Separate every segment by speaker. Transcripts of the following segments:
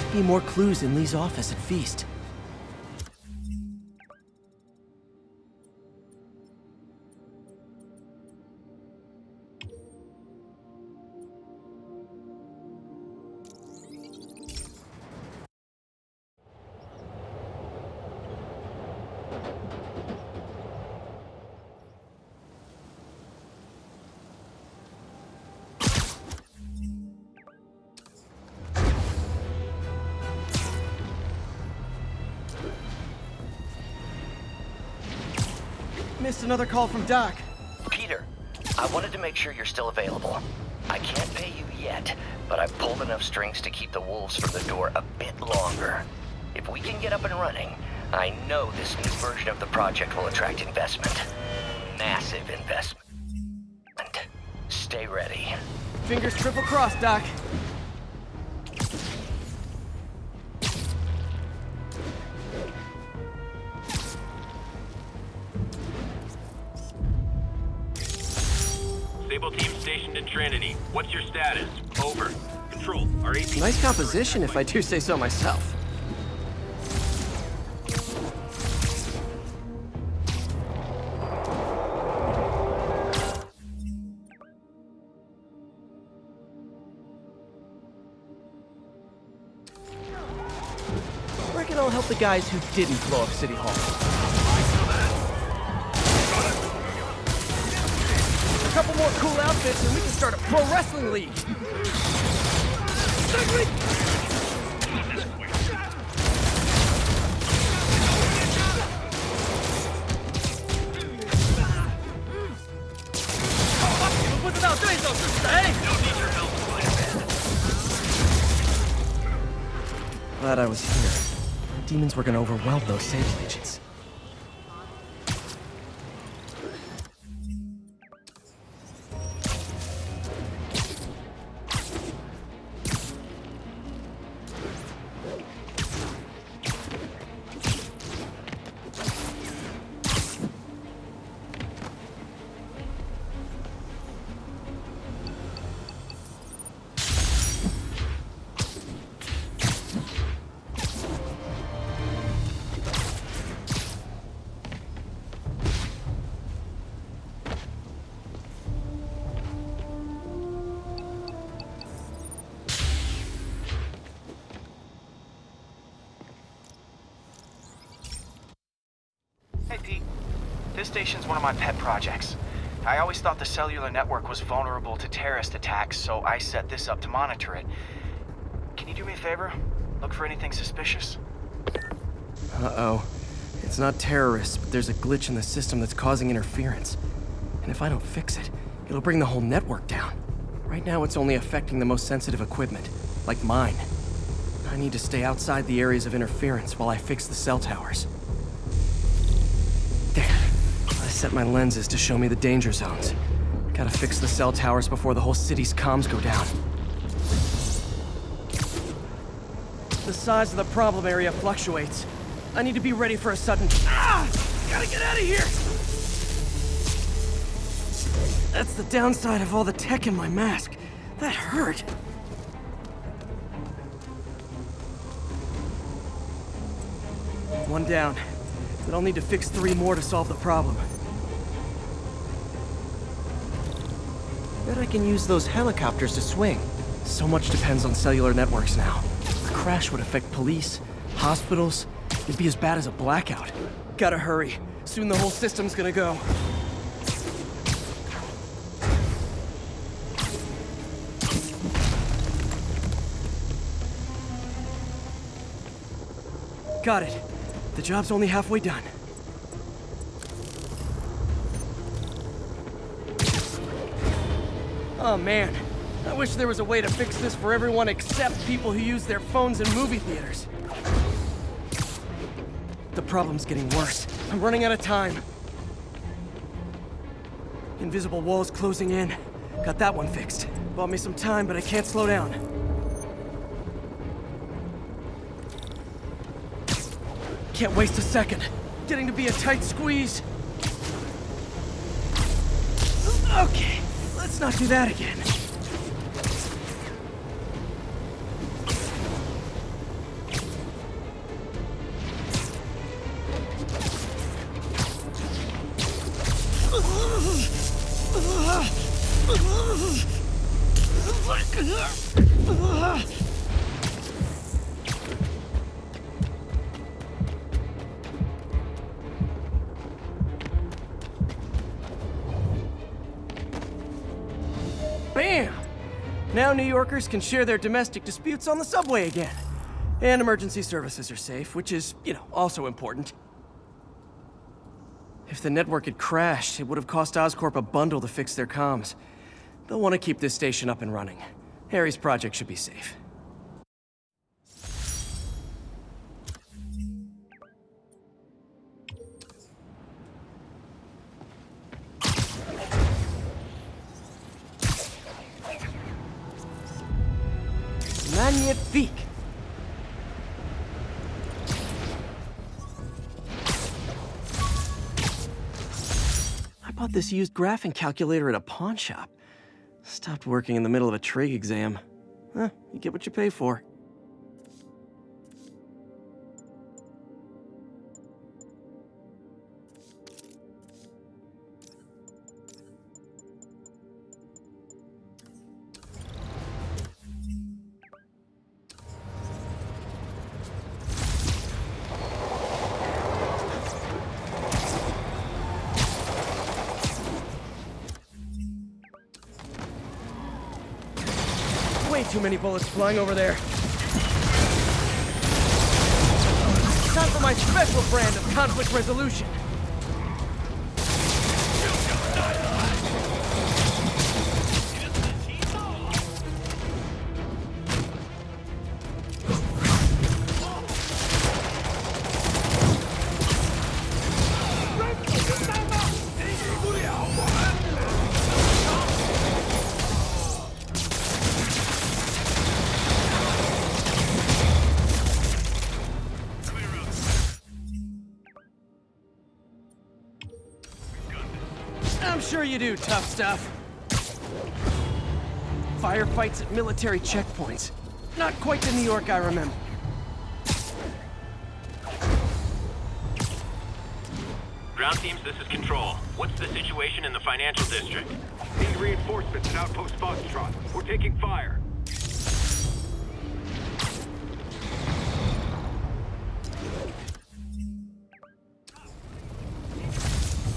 Speaker 1: Must be more clues in Lee's office at Feast. Missed another call from Doc.
Speaker 2: Peter, I wanted to make sure you're still available. I can't pay you yet, but I've pulled enough strings to keep the wolves from the door a bit longer. If we can get up and running, I know this new version of the project will attract investment. Massive investment. Stay ready.
Speaker 1: Fingers triple crossed, Doc.
Speaker 3: Sable team stationed in Trinity. What's your status? Over. Control, our AP...
Speaker 1: Nice composition, if I do say so myself. Reckon I'll help the guys who didn't blow up City Hall. A couple more cool outfits and we can start a pro wrestling league. Glad I was here. Demons were gonna overwhelm those Sable agents.
Speaker 4: Hey Pete, this station's one of my pet projects. I always thought the cellular network was vulnerable to terrorist attacks, so I set this up to monitor it. Can you do me a favor? Look for anything suspicious?
Speaker 1: Uh-oh. It's not terrorists, but there's a glitch in the system that's causing interference. And if I don't fix it, it'll bring the whole network down. Right now it's only affecting the most sensitive equipment, like mine. I need to stay outside the areas of interference while I fix the cell towers. There. I set my lenses to show me the danger zones. Gotta fix the cell towers before the whole city's comms go down. The size of the problem area fluctuates. I need to be ready for a sudden... Ah! Gotta get out of here! That's the downside of all the tech in my mask. That hurt. One down. But I'll need to fix 3 more to solve the problem. Bet I can use those helicopters to swing. So much depends on cellular networks now. A crash would affect police, hospitals. It'd be as bad as a blackout. Gotta hurry. Soon the whole system's gonna go. Got it. The job's only halfway done. Oh man, I wish there was a way to fix this for everyone except people who use their phones in movie theaters. The problem's getting worse. I'm running out of time. Invisible walls closing in. Got that one fixed. Bought me some time, but I can't slow down. Can't waste a second. Getting to be a tight squeeze. Okay, let's not do that again. Bam! Now New Yorkers can share their domestic disputes on the subway again. And emergency services are safe, which is, also important. If the network had crashed, it would have cost Oscorp a bundle to fix their comms. They'll want to keep this station up and running. Harry's project should be safe. Magnifique! I bought this used graphing calculator at a pawn shop. Stopped working in the middle of a trig exam. You get what you pay for. Way too many bullets flying over there. Time for my special brand of conflict resolution. I'm sure you do, tough stuff. Firefights at military checkpoints. Not quite the New York I remember.
Speaker 3: Ground teams, this is Control. What's the situation in the financial district?
Speaker 5: Need reinforcements at Outpost Foxtrot. We're taking fire.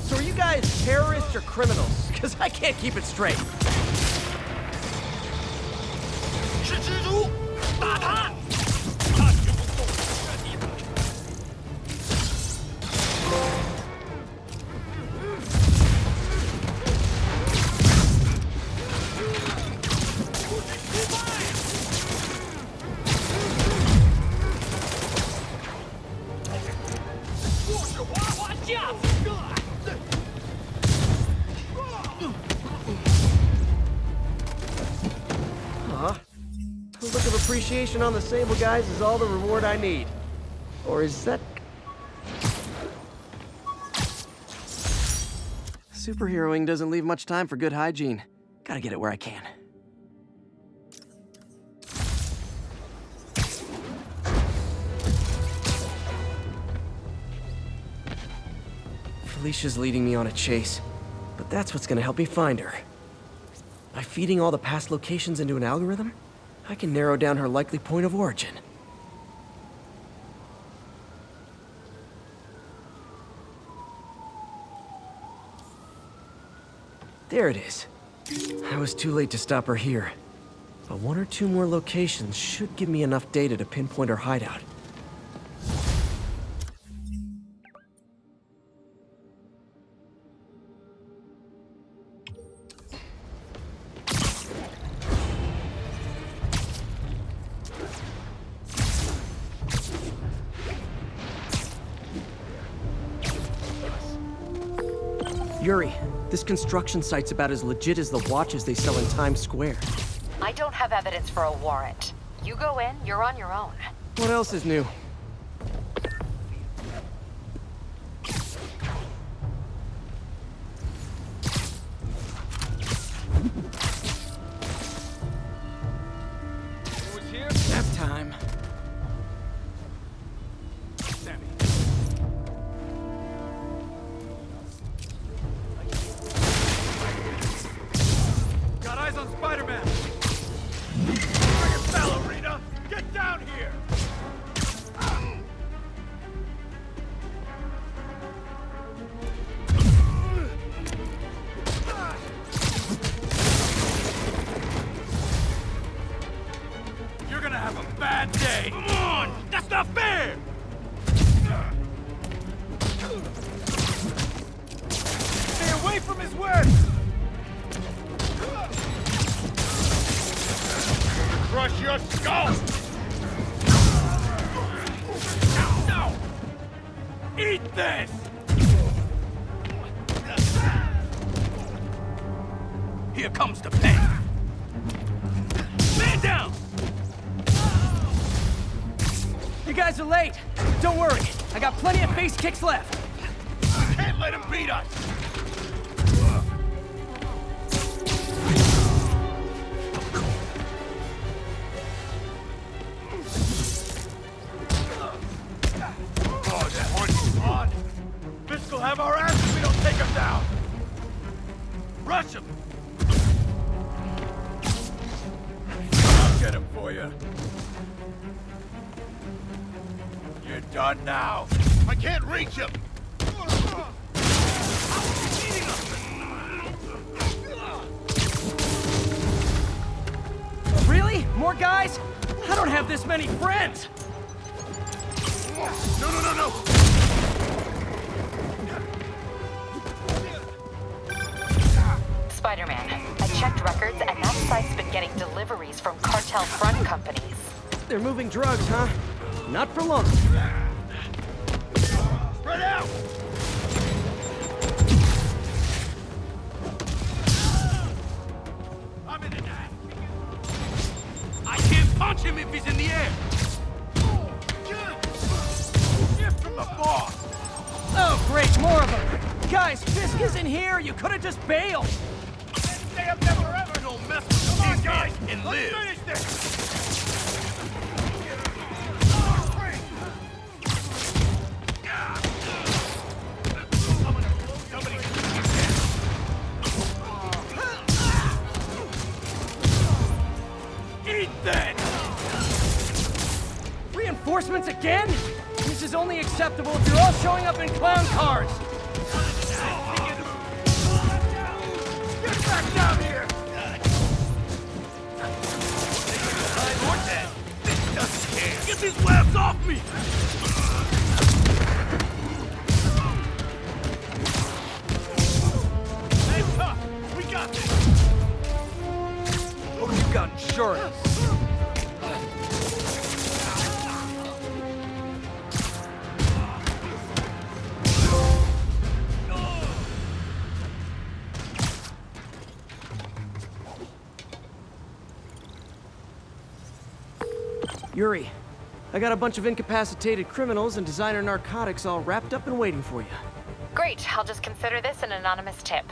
Speaker 1: So are you guys terrorists or criminals? Because I can't keep it straight. A look of appreciation on the Sable guys is all the reward I need. Or is that... Superheroing doesn't leave much time for good hygiene. Gotta get it where I can. Felicia's leading me on a chase, but that's what's gonna help me find her. By feeding all the past locations into an algorithm, I can narrow down her likely point of origin. There it is. I was too late to stop her here, but one or two more locations should give me enough data to pinpoint her hideout. Yuri, this construction site's about as legit as the watches they sell in Times Square.
Speaker 6: I don't have evidence for a warrant. You go in, you're on your own.
Speaker 1: What else is new?
Speaker 5: Who's here?
Speaker 1: Nap time.
Speaker 5: Sammy. Got eyes on Spider-Man.
Speaker 3: bad day! Come on! That's not fair!
Speaker 5: Stay away from his web! Crush your skull!
Speaker 3: No! Eat this! Here comes the pain! Man down!
Speaker 1: You guys are late. Don't worry. I got plenty of face kicks left.
Speaker 3: Can't let him beat us!
Speaker 5: Oh, that horse is on! Fisk will have our ass if we don't take him down! Rush him! I'll get him for you. You're done now. I can't reach him!
Speaker 1: Really? More guys? I don't have this many friends.
Speaker 5: No!
Speaker 6: Spider-Man, I checked records and that site's been getting deliveries from cartel front companies.
Speaker 1: They're moving drugs, huh? Not for long.
Speaker 5: Spread out! I'm in the net.
Speaker 3: I can't punch him if he's in the air!
Speaker 5: Gift from the boss!
Speaker 1: Oh, great, more of them. Guys, Fisk isn't here. You could have just bailed.
Speaker 5: Stay up there forever! Don't mess with Come on, guys!
Speaker 3: and
Speaker 5: Let's
Speaker 3: live.
Speaker 5: finish this!
Speaker 3: Eat that!
Speaker 1: Reinforcements again? This is only acceptable if you're all showing up in clown cars.
Speaker 5: Get back down here!
Speaker 3: This doesn't care! Get these webs off me!
Speaker 5: Hey, tough! We got this!
Speaker 1: Oh, you got insurance. Yuri, I got a bunch of incapacitated criminals and designer narcotics all wrapped up and waiting for you.
Speaker 6: Great, I'll just consider this an anonymous tip.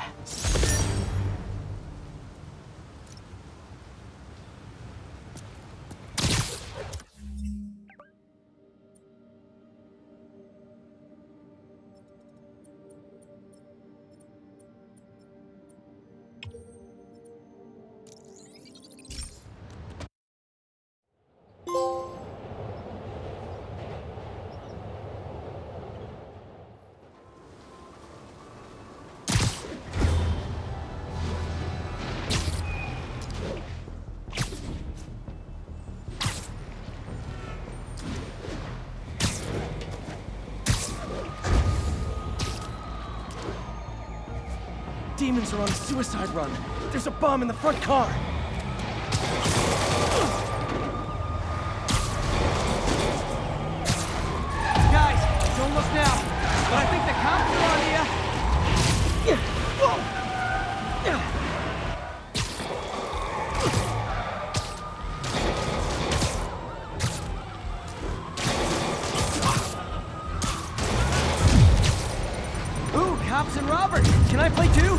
Speaker 1: Demons are on a suicide run. There's a bomb in the front car. Guys, don't look now. But I think the cops are on you. Ooh, cops and robbers. Can I play too?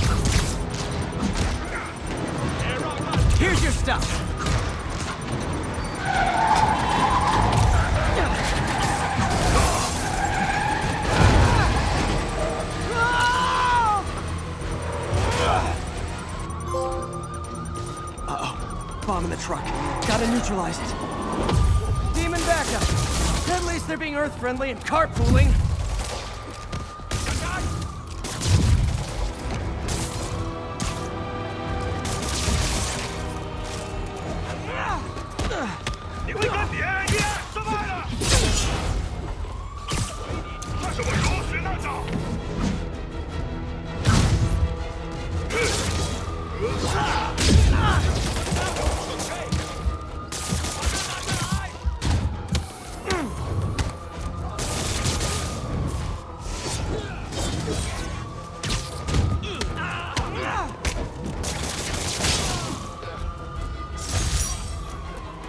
Speaker 1: Here's your stuff. Uh-oh. Bomb in the truck. Gotta neutralize it. Demon backup. At least they're being Earth-friendly and carpooling.
Speaker 5: We got the area!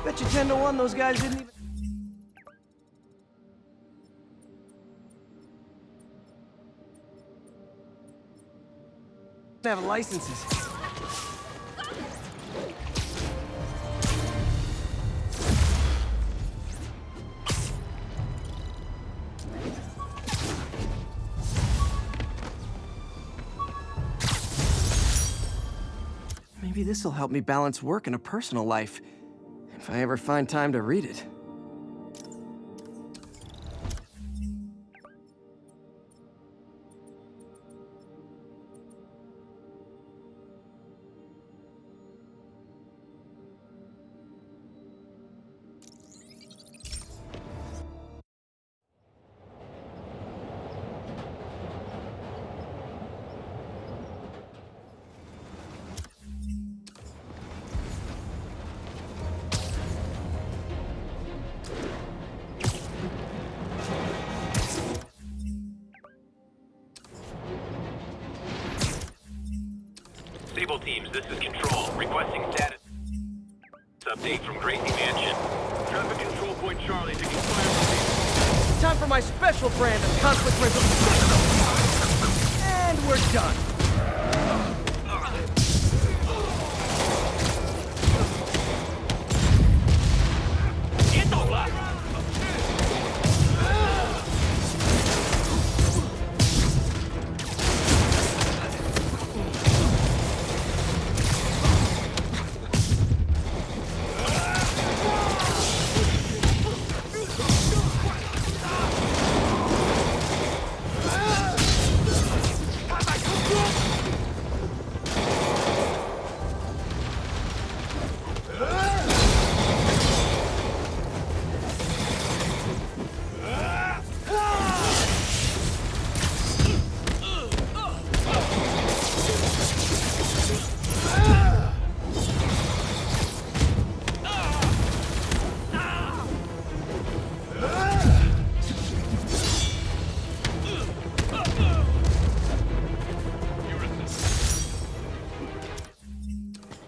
Speaker 1: Bet you 10 to 1 those guys didn't even have licenses. Maybe this'll help me balance work and a personal life, if I ever find time to read it.
Speaker 3: Stable teams, this is Control. Requesting status update from Gracie Mansion. Traffic control point Charlie taking fire.
Speaker 1: Time for my special brand of conflict resolution. And we're done.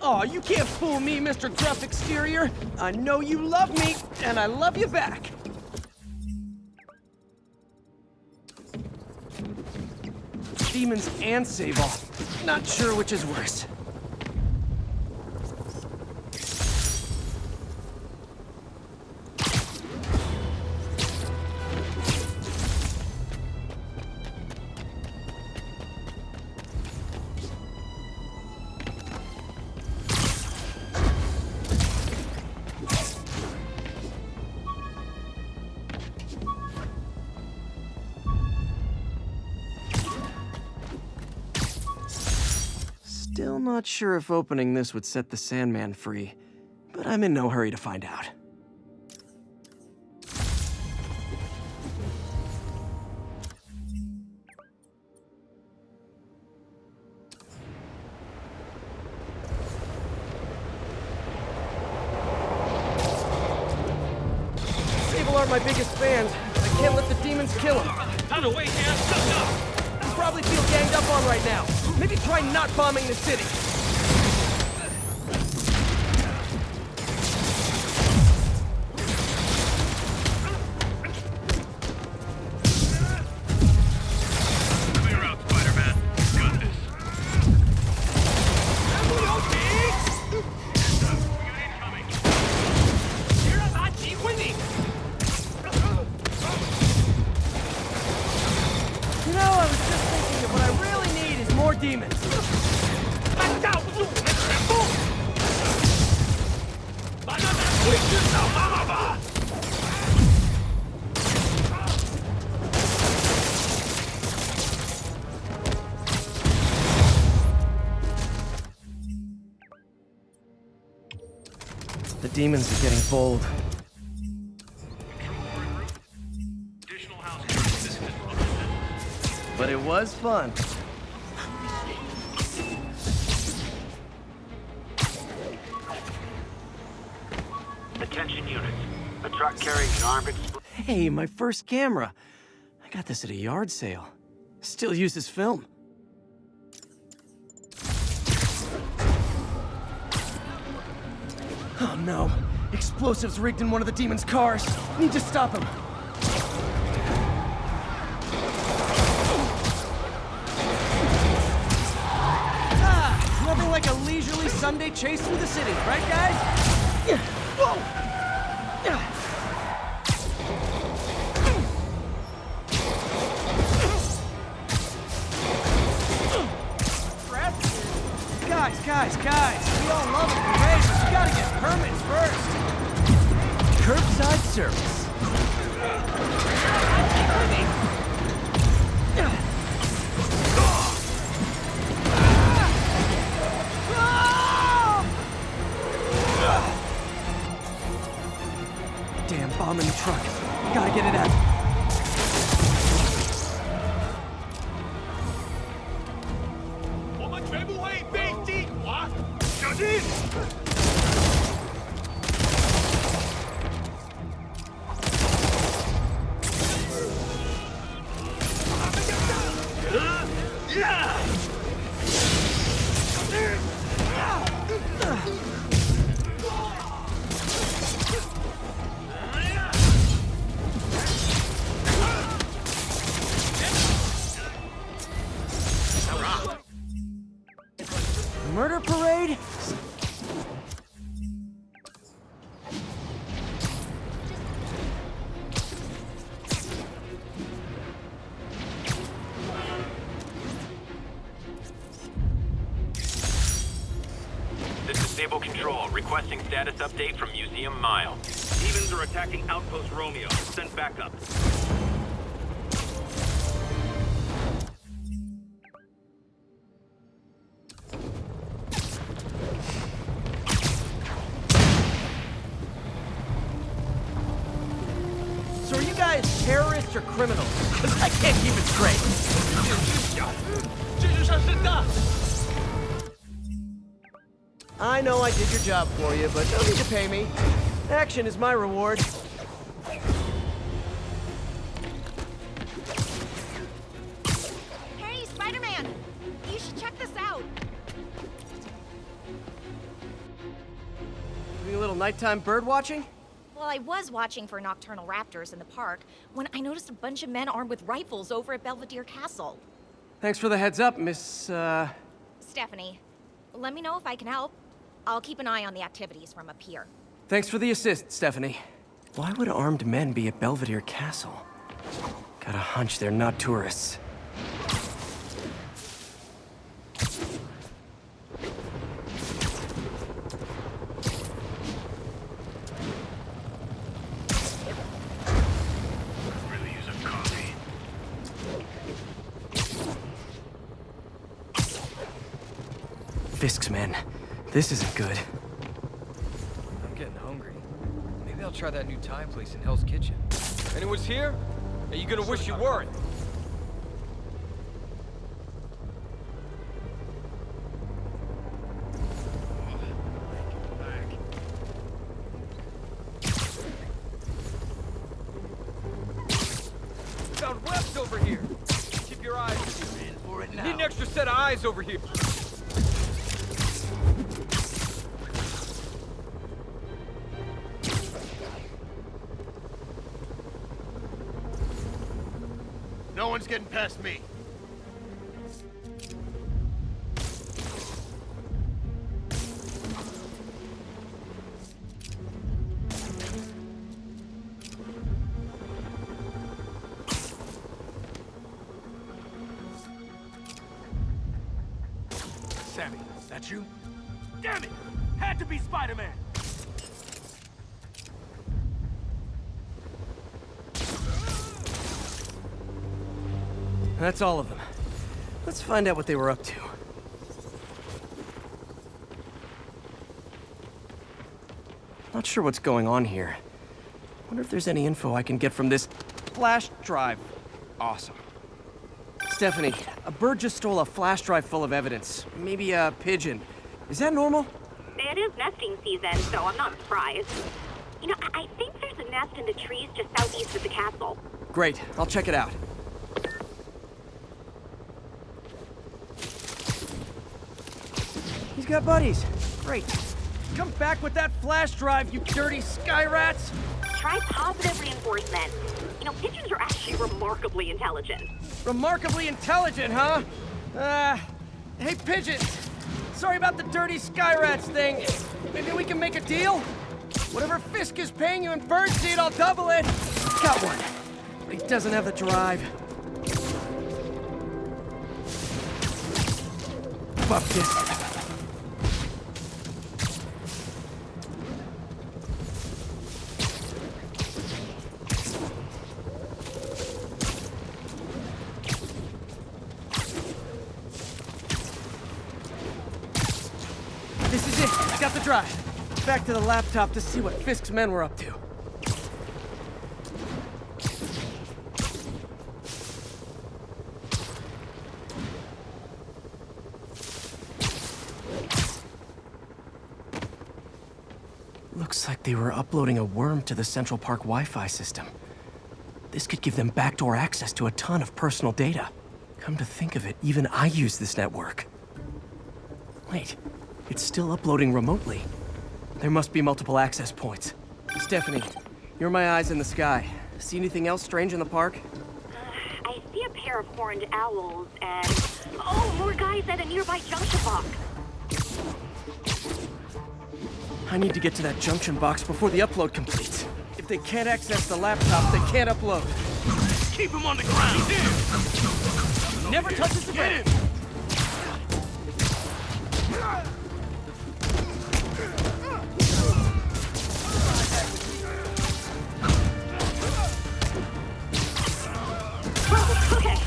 Speaker 1: Aw, you can't fool me, Mr. Gruff Exterior. I know you love me, and I love you back. Demons and Sable. Not sure which is worse. Still not sure if opening this would set the Sandman free, but I'm in no hurry to find out. Sable aren't my biggest fans. I can't let the demons kill them.
Speaker 3: Out of way, Dan! Stop!
Speaker 1: You probably feel ganged up on right now. Maybe try not bombing the city.
Speaker 3: Clear out, Spider-Man. Got this.
Speaker 1: You know, I was just thinking that what I really need is more demons. The demons are getting bold.
Speaker 3: Additional house.
Speaker 1: But it was fun.
Speaker 3: Attention units. A truck carrying an armed explosive.
Speaker 1: Hey, my first camera. I got this at a yard sale. Still uses film. Oh no. Explosives rigged in one of the demon's cars. Need to stop him. Nothing like a leisurely Sunday chase through the city, right, guys? Whoa! Guys, we all love a parade, but you gotta get permits first. Curbside service. Damn bomb in the truck. Gotta get it out. Murder parade?
Speaker 3: This is Stable Control, requesting status update from Museum Mile. Demons are attacking Outpost Romeo. Send backup.
Speaker 1: So are you guys terrorists or criminals? Because I can't keep it straight. I know I did your job for you, but no need to pay me. Action is my reward.
Speaker 7: Hey, Spider-Man! You should check this out.
Speaker 1: Doing a little nighttime bird watching?
Speaker 7: Well, I was watching for nocturnal raptors in the park when I noticed a bunch of men armed with rifles over at Belvedere Castle.
Speaker 1: Thanks for the heads up, Miss,
Speaker 7: Stephanie, let me know if I can help. I'll keep an eye on the activities from up here.
Speaker 1: Thanks for the assist, Stephanie. Why would armed men be at Belvedere Castle? Got a hunch they're not tourists. Fisk's men. This isn't good.
Speaker 8: I'm getting hungry. Maybe I'll try that new Thai place in Hell's Kitchen. Anyone's here? Are you gonna wish you weren't? Found webs over here. Keep your eyes for it now. Need an extra set of eyes over here.
Speaker 5: No one's getting past me. Sammy, that you? Damn it! Had to be Spider-Man!
Speaker 1: That's all of them. Let's find out what they were up to. Not sure what's going on here. Wonder if there's any info I can get from this flash drive. Awesome. Stephanie, a bird just stole a flash drive full of evidence. Maybe a pigeon. Is that normal?
Speaker 9: It is nesting season, so I'm not surprised. You know, I think there's a nest in the trees just southeast of the castle.
Speaker 1: Great, I'll check it out. He's got buddies. Great. Come back with that flash drive, you dirty sky rats!
Speaker 9: Try positive reinforcement. You know, pigeons are actually remarkably intelligent.
Speaker 1: Remarkably intelligent, huh? Hey, Pigeons! Sorry about the dirty sky rats thing. Maybe we can make a deal? Whatever Fisk is paying you in birdseed, I'll double it! Got one. But he doesn't have the drive. Fuck this. This is it. Got the drive. Back to the laptop to see what Fisk's men were up to. Looks like they were uploading a worm to the Central Park Wi-Fi system. This could give them backdoor access to a ton of personal data. Come to think of it, even I use this network. Wait, it's still uploading remotely. There must be multiple access points. Stephanie, you're my eyes in the sky. See anything else strange in the park?
Speaker 9: I see a pair of horned owls and... Oh, more guys at a nearby junction box.
Speaker 1: I need to get to that junction box before the upload completes. If they can't access the laptop, they can't upload.
Speaker 5: Keep him on the ground! He's in!
Speaker 1: Never touches the ground!
Speaker 9: Okay,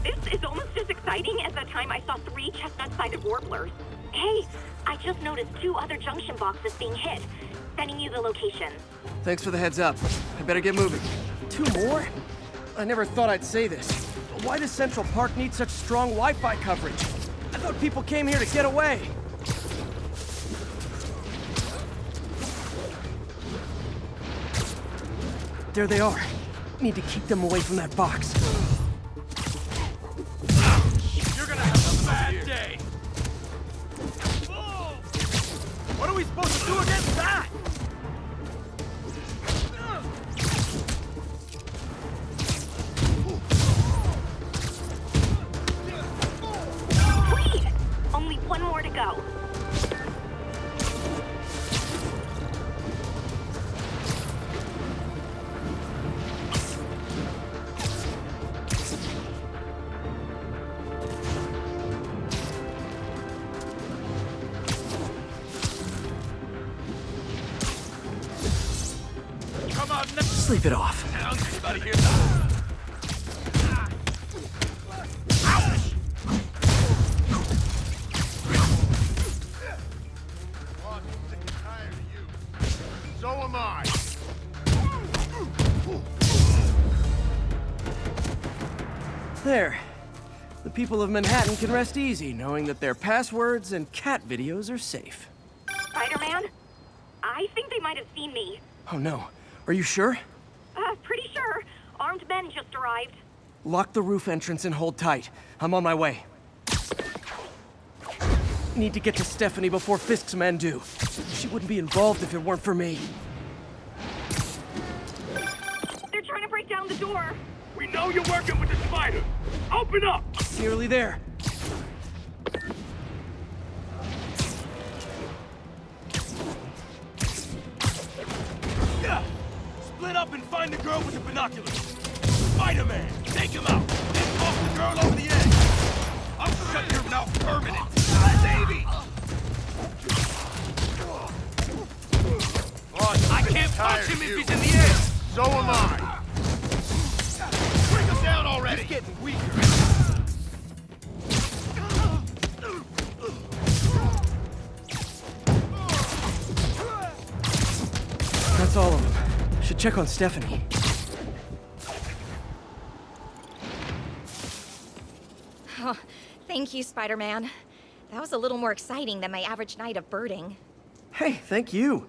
Speaker 9: this is almost as exciting as the time I saw 3 chestnut-sided warblers. Hey, I just noticed 2 other junction boxes being hit. Sending you the location.
Speaker 1: Thanks for the heads up. I better get moving. 2 more? I never thought I'd say this. But why does Central Park need such strong Wi-Fi coverage? I thought people came here to get away. There they are. Need to keep them away from that box.
Speaker 5: You're gonna have a bad day! What are we supposed to do against that?
Speaker 9: Sweet! Only 1 more to go.
Speaker 5: Come on,
Speaker 1: Sleep it off.
Speaker 5: Anybody hear that? Ouch!
Speaker 10: So am I.
Speaker 1: There. The people of Manhattan can rest easy knowing that their passwords and cat videos are safe.
Speaker 9: Spider-Man? I think they might have seen me.
Speaker 1: Oh no. Are you sure?
Speaker 9: Pretty sure. Armed men just arrived.
Speaker 1: Lock the roof entrance and hold tight. I'm on my way. Need to get to Stephanie before Fisk's men do. She wouldn't be involved if it weren't for me.
Speaker 9: They're trying to break down the door.
Speaker 5: We know you're working with the spider. Open up!
Speaker 1: Nearly there.
Speaker 5: Yeah! Split up and find the girl with the binoculars. Spider-Man, take him out. Then toss the girl over the edge. I'll shut your mouth permanent. Baby! I can't punch him if he's in the air.
Speaker 10: So am I.
Speaker 5: Bring him down already. He's getting weaker.
Speaker 1: That's all of them. Should check on Stephanie.
Speaker 7: Oh, thank you, Spider-Man. That was a little more exciting than my average night of birding.
Speaker 1: Hey, thank you.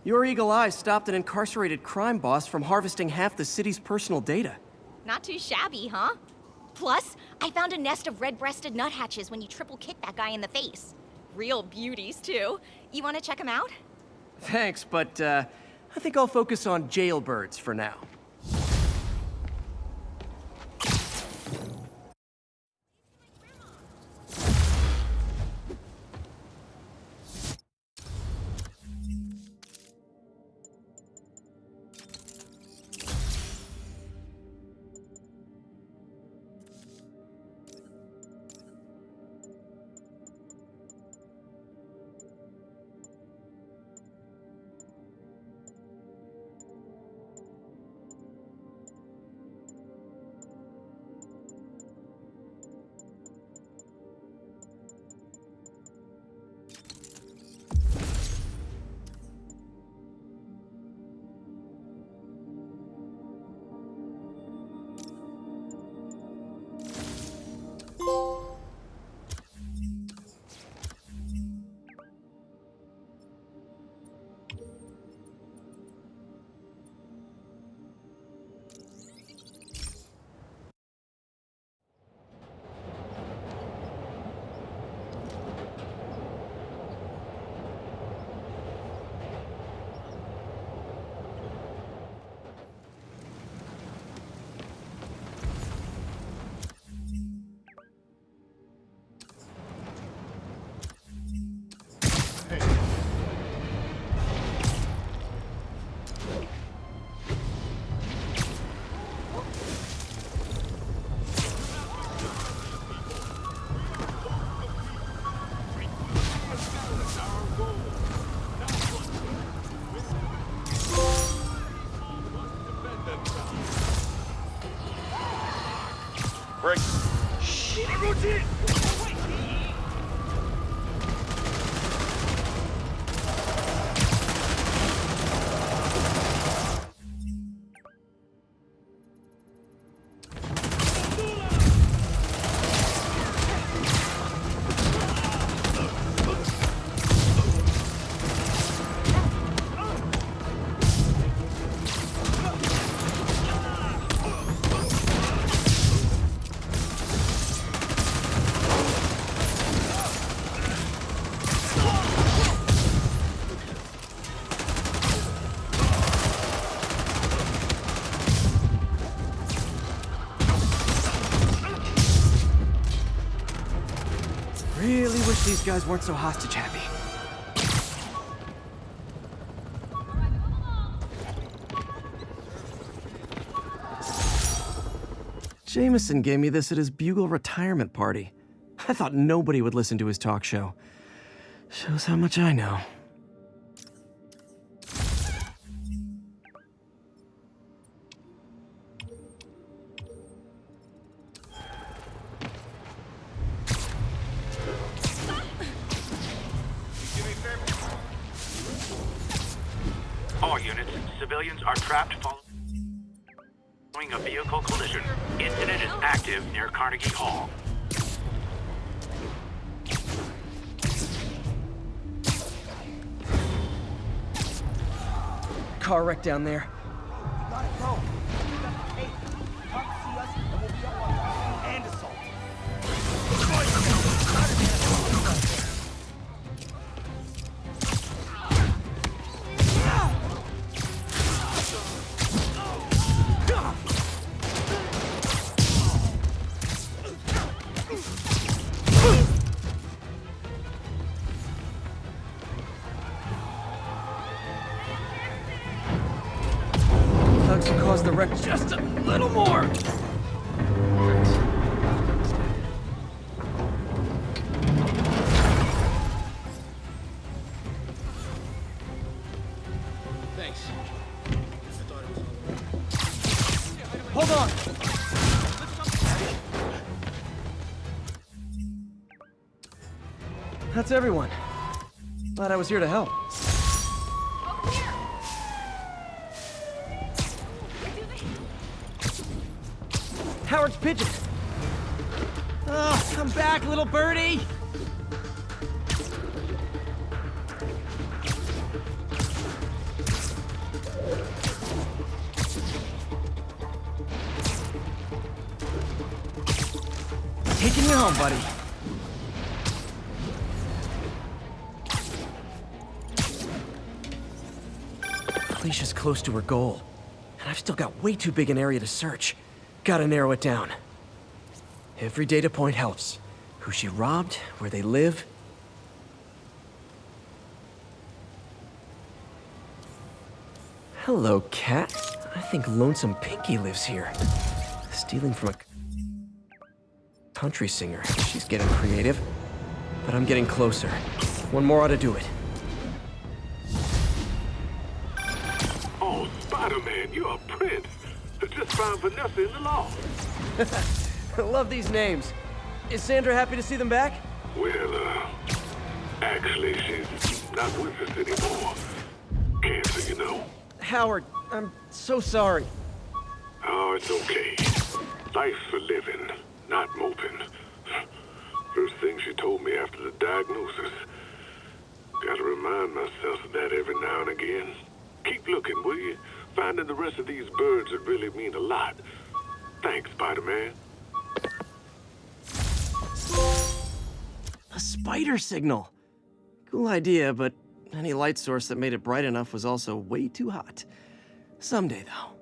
Speaker 1: Your eagle eye stopped an incarcerated crime boss from harvesting half the city's personal data.
Speaker 7: Not too shabby, huh? Plus, I found a nest of red-breasted nuthatches when you triple kicked that guy in the face. Real beauties, too. You want to check them out?
Speaker 1: Thanks, but I think I'll focus on jailbirds for now. Really wish these guys weren't so hostage happy. Jameson gave me this at his Bugle retirement party. I thought nobody would listen to his talk show. Shows how much I know.
Speaker 3: All units, civilians are trapped following a vehicle collision. Incident is active near Carnegie Hall.
Speaker 1: Car wreck down there. Thugs will cause the wreck just a little more.
Speaker 8: Thanks.
Speaker 1: Hold on. That's everyone. Glad I was here to help. Howard's pigeon. Oh, come back, little birdie. Taking you home, buddy. Alicia's close to her goal, and I've still got way too big an area to search. Gotta narrow it down. Every data point helps. Who she robbed, where they live. Hello, cat. I think Lonesome Pinky lives here. Stealing from a country singer. She's getting creative. But I'm getting closer. One more ought to do it.
Speaker 3: Oh, Spider-Man, you're a prince. Just found Vanessa in the loft.
Speaker 1: I love these names. Is Sandra happy to see them back?
Speaker 3: Well, actually, she's not with us anymore. Cancer, you know.
Speaker 1: Howard, I'm so sorry.
Speaker 3: Oh, it's okay. Life's for living, not moping. First thing she told me after the diagnosis. Gotta remind myself of that every now and again. Keep looking, will you? Finding the rest of these birds would really mean a lot. Thanks, Spider-Man.
Speaker 1: A spider signal. Cool idea, but any light source that made it bright enough was also way too hot. Someday, though.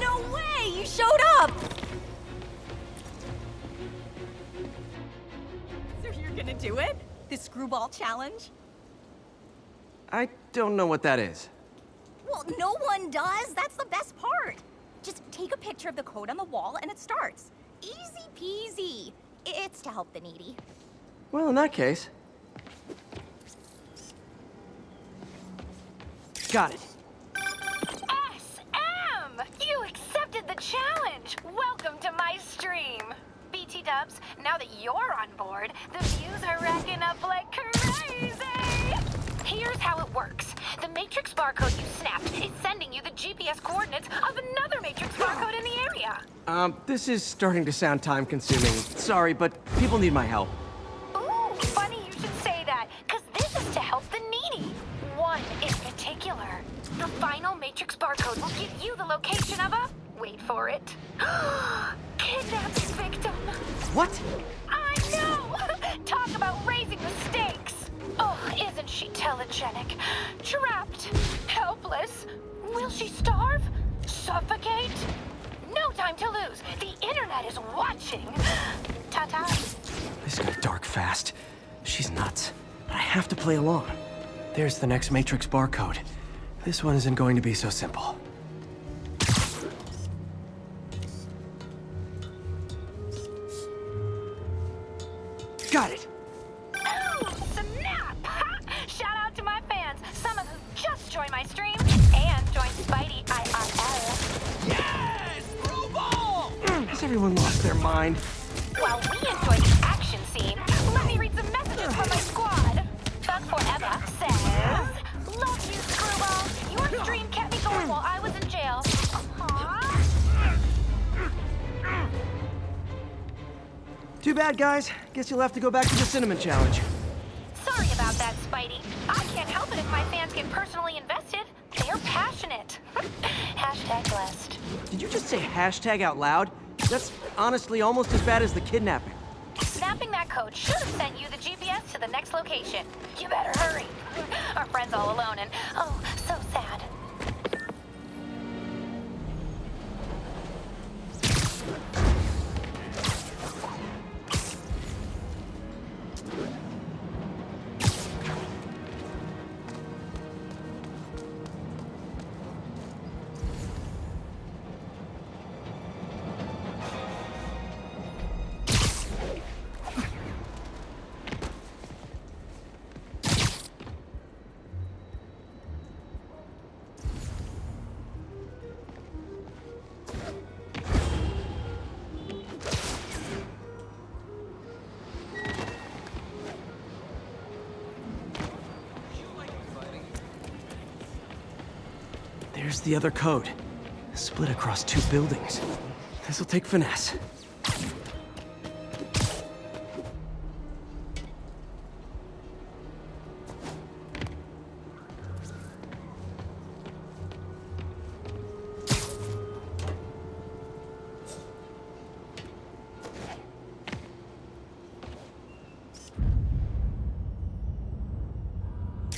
Speaker 7: No way! You showed up! So you're gonna do it? The screwball challenge?
Speaker 1: I don't know what that is.
Speaker 7: Well, no one does. That's the best part. Just take a picture of the code on the wall and it starts. Easy peasy. It's to help the needy.
Speaker 1: Well, in that case... Got it.
Speaker 6: SM! You accepted the challenge! Welcome to my stream! BT Dubs, now that you're on board, the views are racking up like crazy! Here's how it works. The Matrix barcode you snapped is sending you the GPS coordinates of another Matrix barcode in the area.
Speaker 1: This is starting to sound time-consuming. Sorry, but people need my help.
Speaker 6: Ooh, funny you should say that, because this is to help the needy. One in particular. The final Matrix barcode will give you the location of a... Wait for it. Kidnapping victim.
Speaker 1: What?
Speaker 6: I know! Talk about raising the stakes. Oh, isn't she telegenic? Trapped. Helpless. Will she starve? Suffocate? No time to lose. The internet is watching. Ta-ta.
Speaker 1: This got dark fast. She's nuts. But I have to play along. There's the next Matrix barcode. This one isn't going to be so simple. Got it!
Speaker 6: Oh, snap! Shout out to my fans, some of who just joined my stream and joined Spidey IRL.
Speaker 5: Yes! Screwball!
Speaker 1: Has everyone lost their mind?
Speaker 6: While we enjoy the action scene, let me read some messages from my squad. Thug Forever says, "Love you, Screwball. Your stream kept me going while I was in jail." Aww.
Speaker 1: Too bad, guys. Guess you'll have to go back to the Cinnamon Challenge.
Speaker 6: Sorry about that, Spidey. I can't help it if my fans get personally invested. They're passionate. Hashtag blessed.
Speaker 1: Did you just say hashtag out loud? That's honestly almost as bad as the kidnapping.
Speaker 6: Snapping that code should have sent you the GPS to the next location. You better hurry. Our friend's all alone and, oh, so sad.
Speaker 1: There's the other code. Split across 2 buildings. This'll take finesse.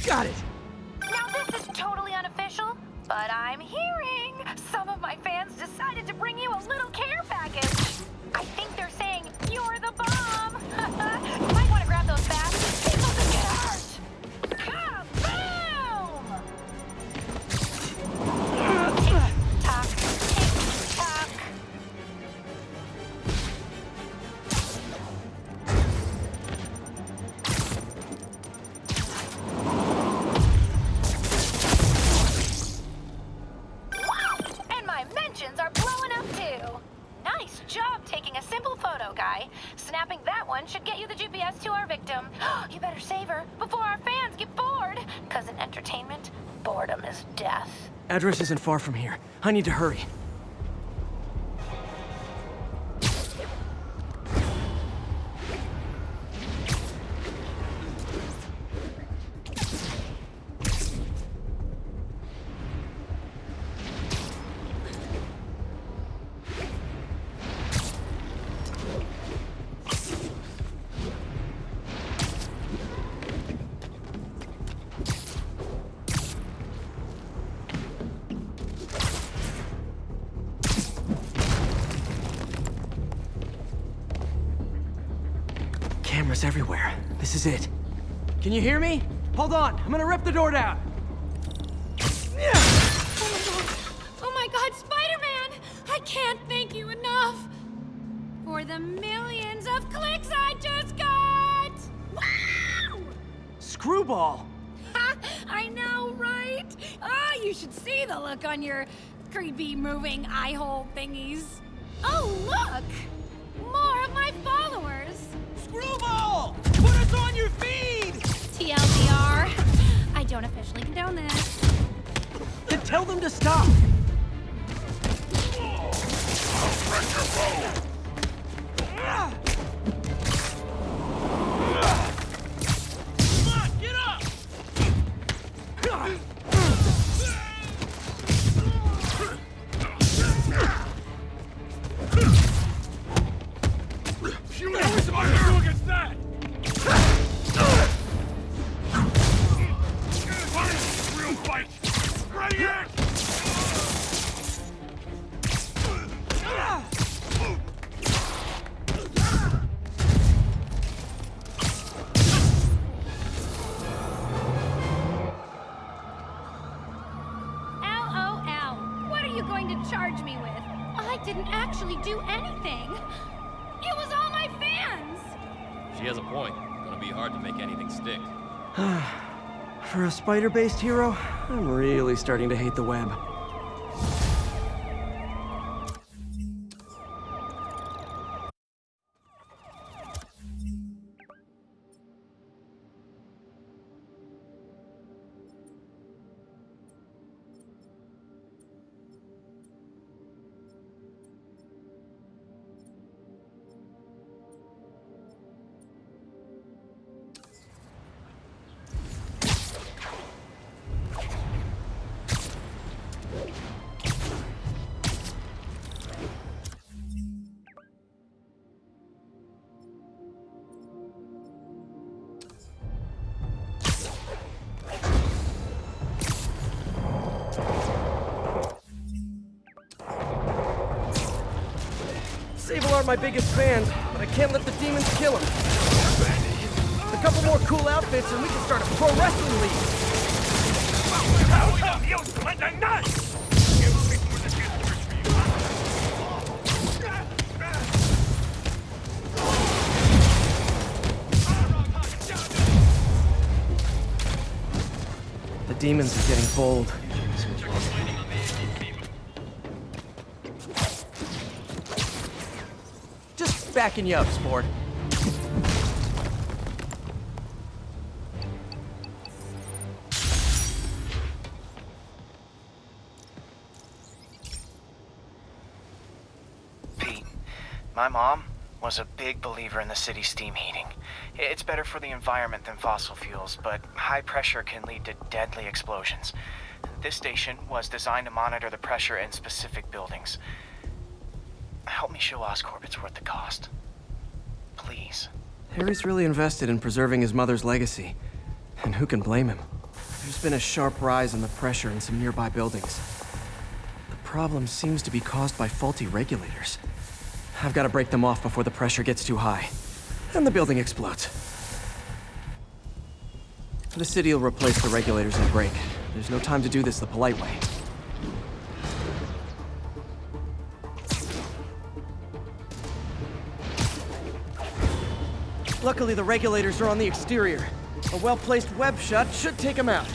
Speaker 1: Got it!
Speaker 6: Now this is totally unofficial, but I'm hearing some of my fans decided to bring you a little care package. I think they're saying you're the bomb. You might want to grab those fast. People could get hurt. Kaboom! Tick-tock, tick-tock. And my mentions are blowing up too. Nice job taking a simple photo, guy. Snapping that one should get you the GPS to our victim. You better save her before our fans get bored. 'Cause in entertainment, boredom is death.
Speaker 1: Address isn't far from here. I need to hurry. Cameras everywhere. This is it. Can you hear me? Hold on, I'm gonna rip the door down.
Speaker 11: Oh my god, Spider-Man! I can't thank you enough for the millions of clicks I just got! Wow!
Speaker 1: Screwball!
Speaker 11: Ha! I know, right? Ah, you should see the look on your creepy moving eye hole thingies. Oh, look! More of my followers!
Speaker 5: Screwball! Put us on your feed!
Speaker 11: TLDR. I don't officially condone this.
Speaker 1: Then tell them to stop!
Speaker 10: I'll break your bow!
Speaker 5: Come on, get up! Shoot! How are we supposed to do against that? Real fight! Ready, act!
Speaker 11: LOL. What are you going to charge me with? I didn't actually do anything. It was all my fans.
Speaker 8: She has a point. Gonna be hard to make anything stick.
Speaker 1: For a spider-based hero, I'm really starting to hate the web. Sable aren't my biggest fans, but I can't let the demons kill them. A couple more cool outfits and we can start a pro wrestling league. The demons are getting bold. Just backing you up, sport.
Speaker 4: My mom was a big believer in the city's steam heating. It's better for the environment than fossil fuels, but high pressure can lead to deadly explosions. This station was designed to monitor the pressure in specific buildings. Help me show Oscorp it's worth the cost. Please.
Speaker 1: Harry's really invested in preserving his mother's legacy. And who can blame him? There's been a sharp rise in the pressure in some nearby buildings. The problem seems to be caused by faulty regulators. I've got to break them off before the pressure gets too high. And the building explodes. The city will replace the regulators in a break. There's no time to do this the polite way. Luckily, the regulators are on the exterior. A well-placed web shot should take them out.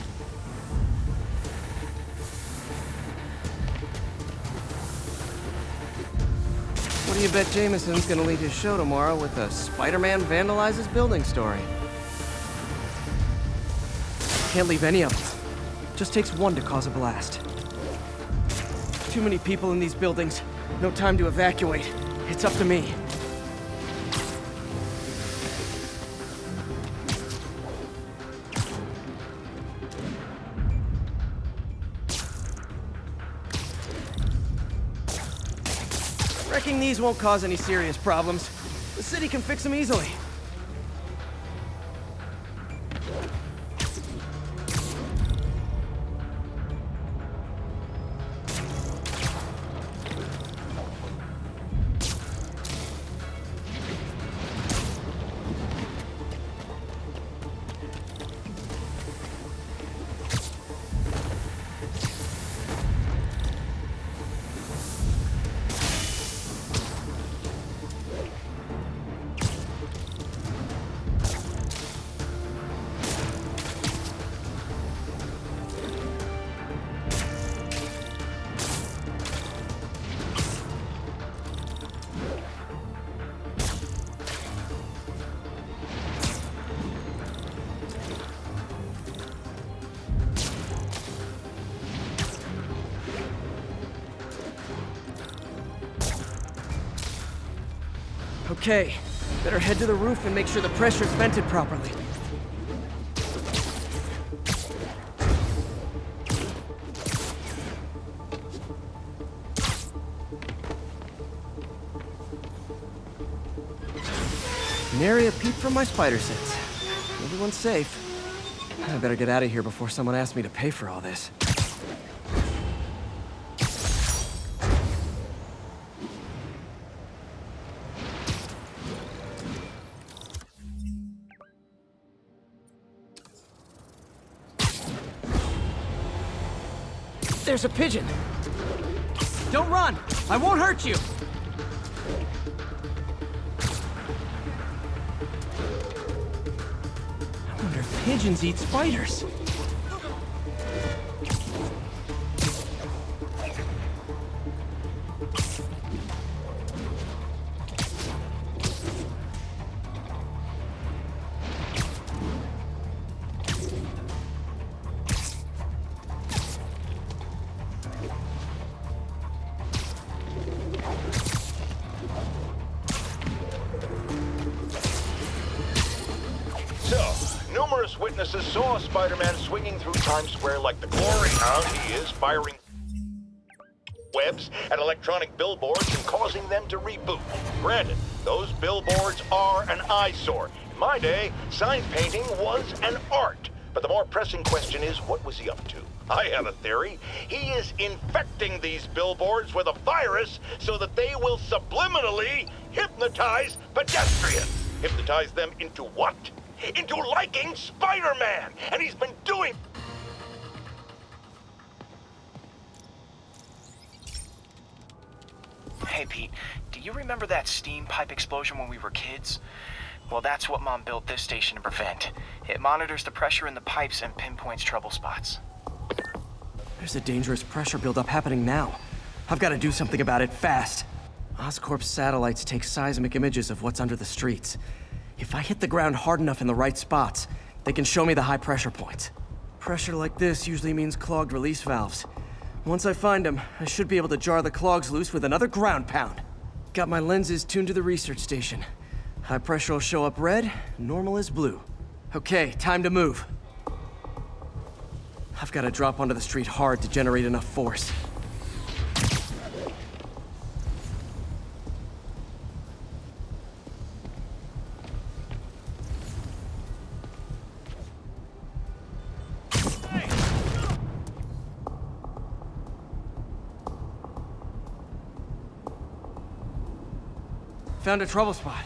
Speaker 1: What do you bet Jameson's gonna lead his show tomorrow with a Spider-Man vandalizes building story? Can't leave any of them. Just takes one to cause a blast. Too many people in these buildings. No time to evacuate. It's up to me. Wrecking these won't cause any serious problems. The city can fix them easily. Okay, better head to the roof and make sure the pressure's vented properly. Nary a peep from my spider sense. Everyone's safe. I better get out of here before someone asks me to pay for all this. There's a pigeon! Don't run! I won't hurt you! I wonder if pigeons eat spiders.
Speaker 10: Numerous witnesses saw Spider-Man swinging through Times Square like the glory hound he is, firing webs at electronic billboards and causing them to reboot. Granted, those billboards are an eyesore. In my day, sign painting was an art. But the more pressing question is, what was he up to? I have a theory. He is infecting these billboards with a virus so that they will subliminally hypnotize pedestrians. Hypnotize them into what? Into liking Spider-Man! And he's been doing...
Speaker 4: Hey, Pete, do you remember that steam pipe explosion when we were kids? Well, that's what Mom built this station to prevent. It monitors the pressure in the pipes and pinpoints trouble spots.
Speaker 1: There's a dangerous pressure buildup happening now. I've got to do something about it fast. Oscorp's satellites take seismic images of what's under the streets. If I hit the ground hard enough in the right spots, they can show me the high pressure points. Pressure like this usually means clogged release valves. Once I find them, I should be able to jar the clogs loose with another ground pound. Got my lenses tuned to the research station. High pressure will show up red, normal is blue. Okay, time to move. I've got to drop onto the street hard to generate enough force. Found a trouble spot.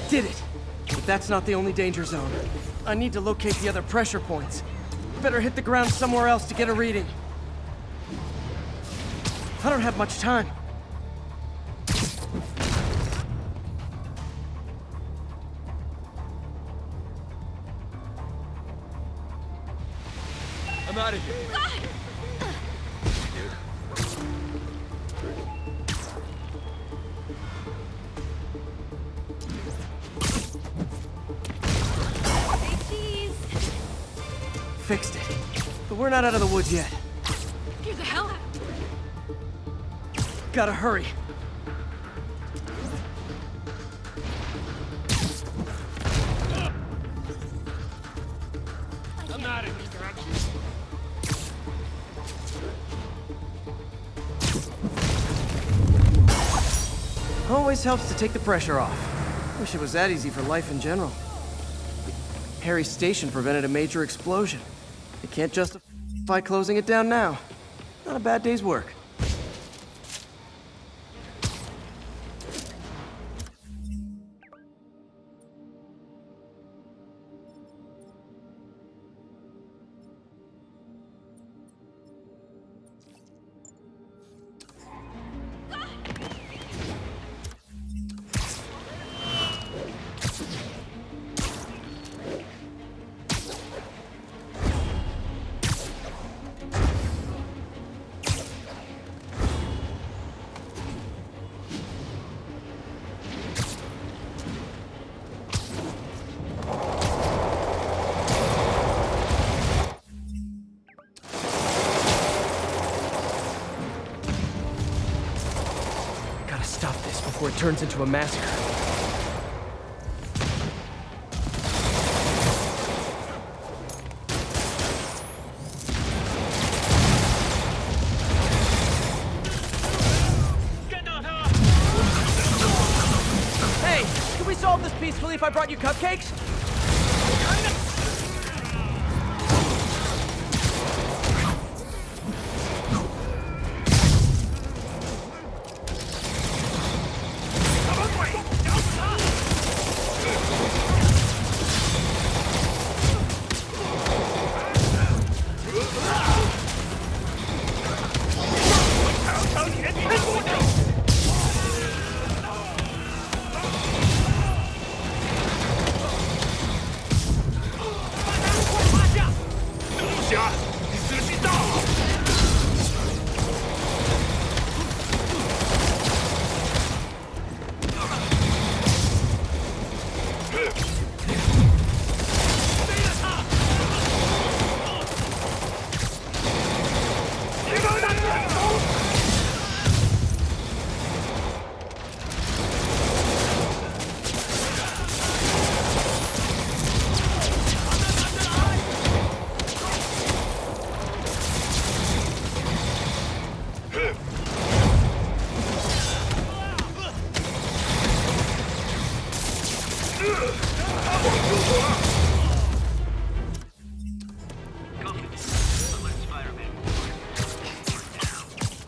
Speaker 1: Did it! But that's not the only danger zone. I need to locate the other pressure points. Better hit the ground somewhere else to get a reading. I don't have much time.
Speaker 8: I'm out of here.
Speaker 1: Fixed it. But we're not out of the woods yet.
Speaker 11: Get the hell out.
Speaker 1: Gotta hurry.
Speaker 5: I'm not in this direction.
Speaker 1: Always helps to take the pressure off. Wish it was that easy for life in general. Harry's station prevented a major explosion. They can't justify closing it down now. Not a bad day's work. Stop this before it turns into a massacre. Hey, can we solve this peacefully if I brought you cupcakes?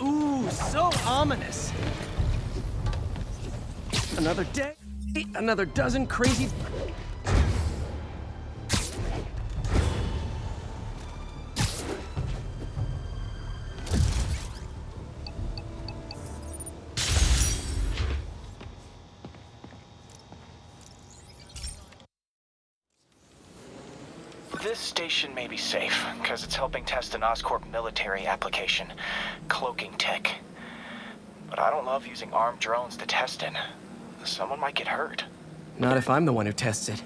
Speaker 1: Ooh, so ominous. Another day, another dozen crazy...
Speaker 4: This station may be safe, because it's helping test an Oscorp military application, cloaking tech. But I don't love using armed drones to test in. Someone might get hurt.
Speaker 1: Not if I'm the one who tests it.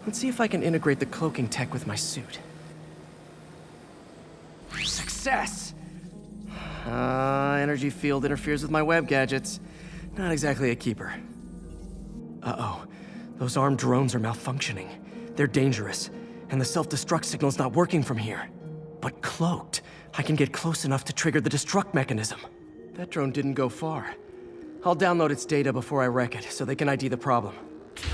Speaker 1: Let's see if I can integrate the cloaking tech with my suit. Success! Energy field interferes with my web gadgets. Not exactly a keeper. Uh-oh. Those armed drones are malfunctioning. They're dangerous, and the self-destruct signal's not working from here. But cloaked, I can get close enough to trigger the destruct mechanism. That drone didn't go far. I'll download its data before I wreck it, so they can ID the problem.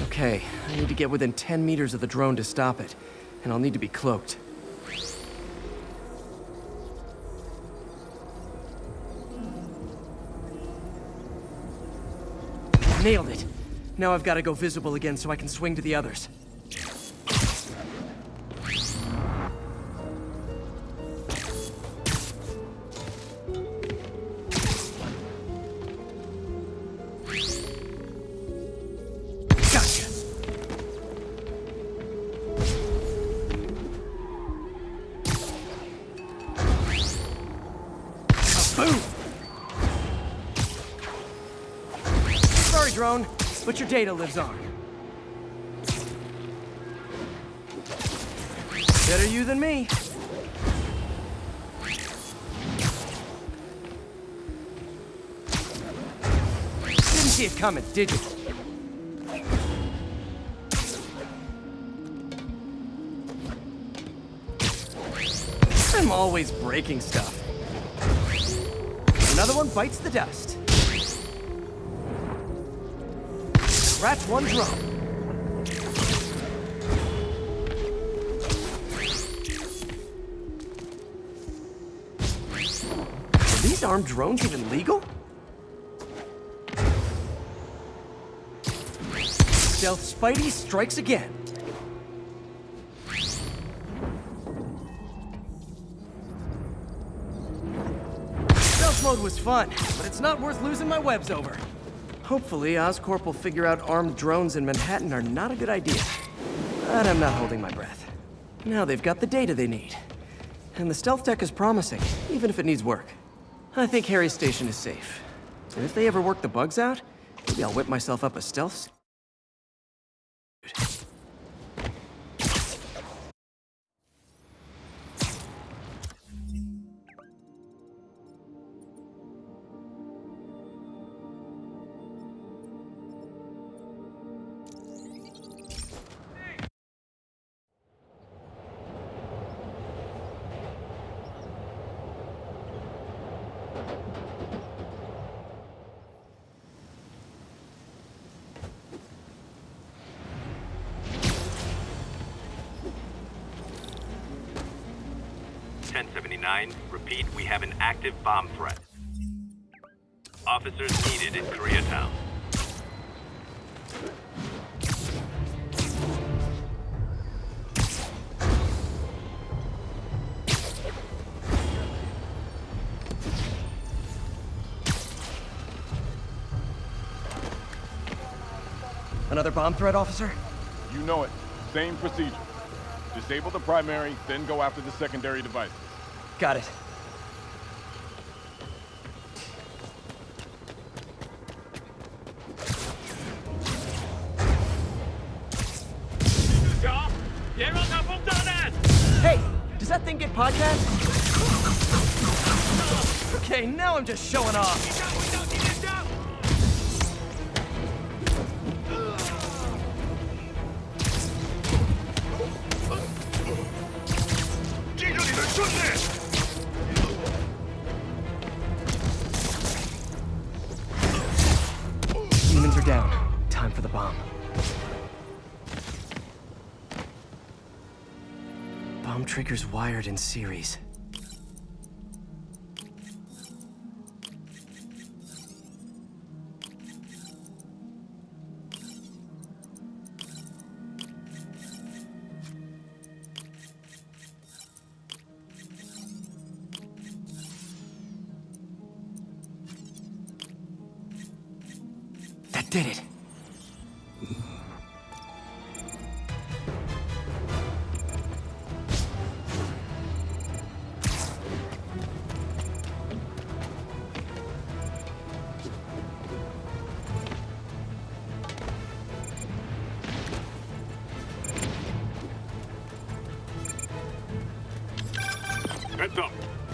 Speaker 1: Okay, I need to get within 10 meters of the drone to stop it, and I'll need to be cloaked. Nailed it! Now I've got to go visible again so I can swing to the others. Gotcha! Boom! Sorry, drone, but your data lives on. Better you than me. Didn't see it coming, did you? I'm always breaking stuff. Another one bites the dust. Scratch one drone. Are these armed drones even legal? Stealth Spidey strikes again. Stealth mode was fun, but it's not worth losing my webs over. Hopefully, Oscorp will figure out armed drones in Manhattan are not a good idea. But I'm not holding my breath. Now they've got the data they need. And the stealth tech is promising, even if it needs work. I think Harry's station is safe. And if they ever work the bugs out, maybe I'll whip myself up a stealth.
Speaker 12: Repeat, we have an active bomb threat. Officers needed in Koreatown.
Speaker 1: Another bomb threat, officer?
Speaker 13: You know it. Same procedure. Disable the primary, then go after the secondary devices.
Speaker 1: Got it. Hey, does that thing get podcast? Okay, now I'm just showing off. Demons are down. Time for the bomb. Bomb triggers wired in series. That did it.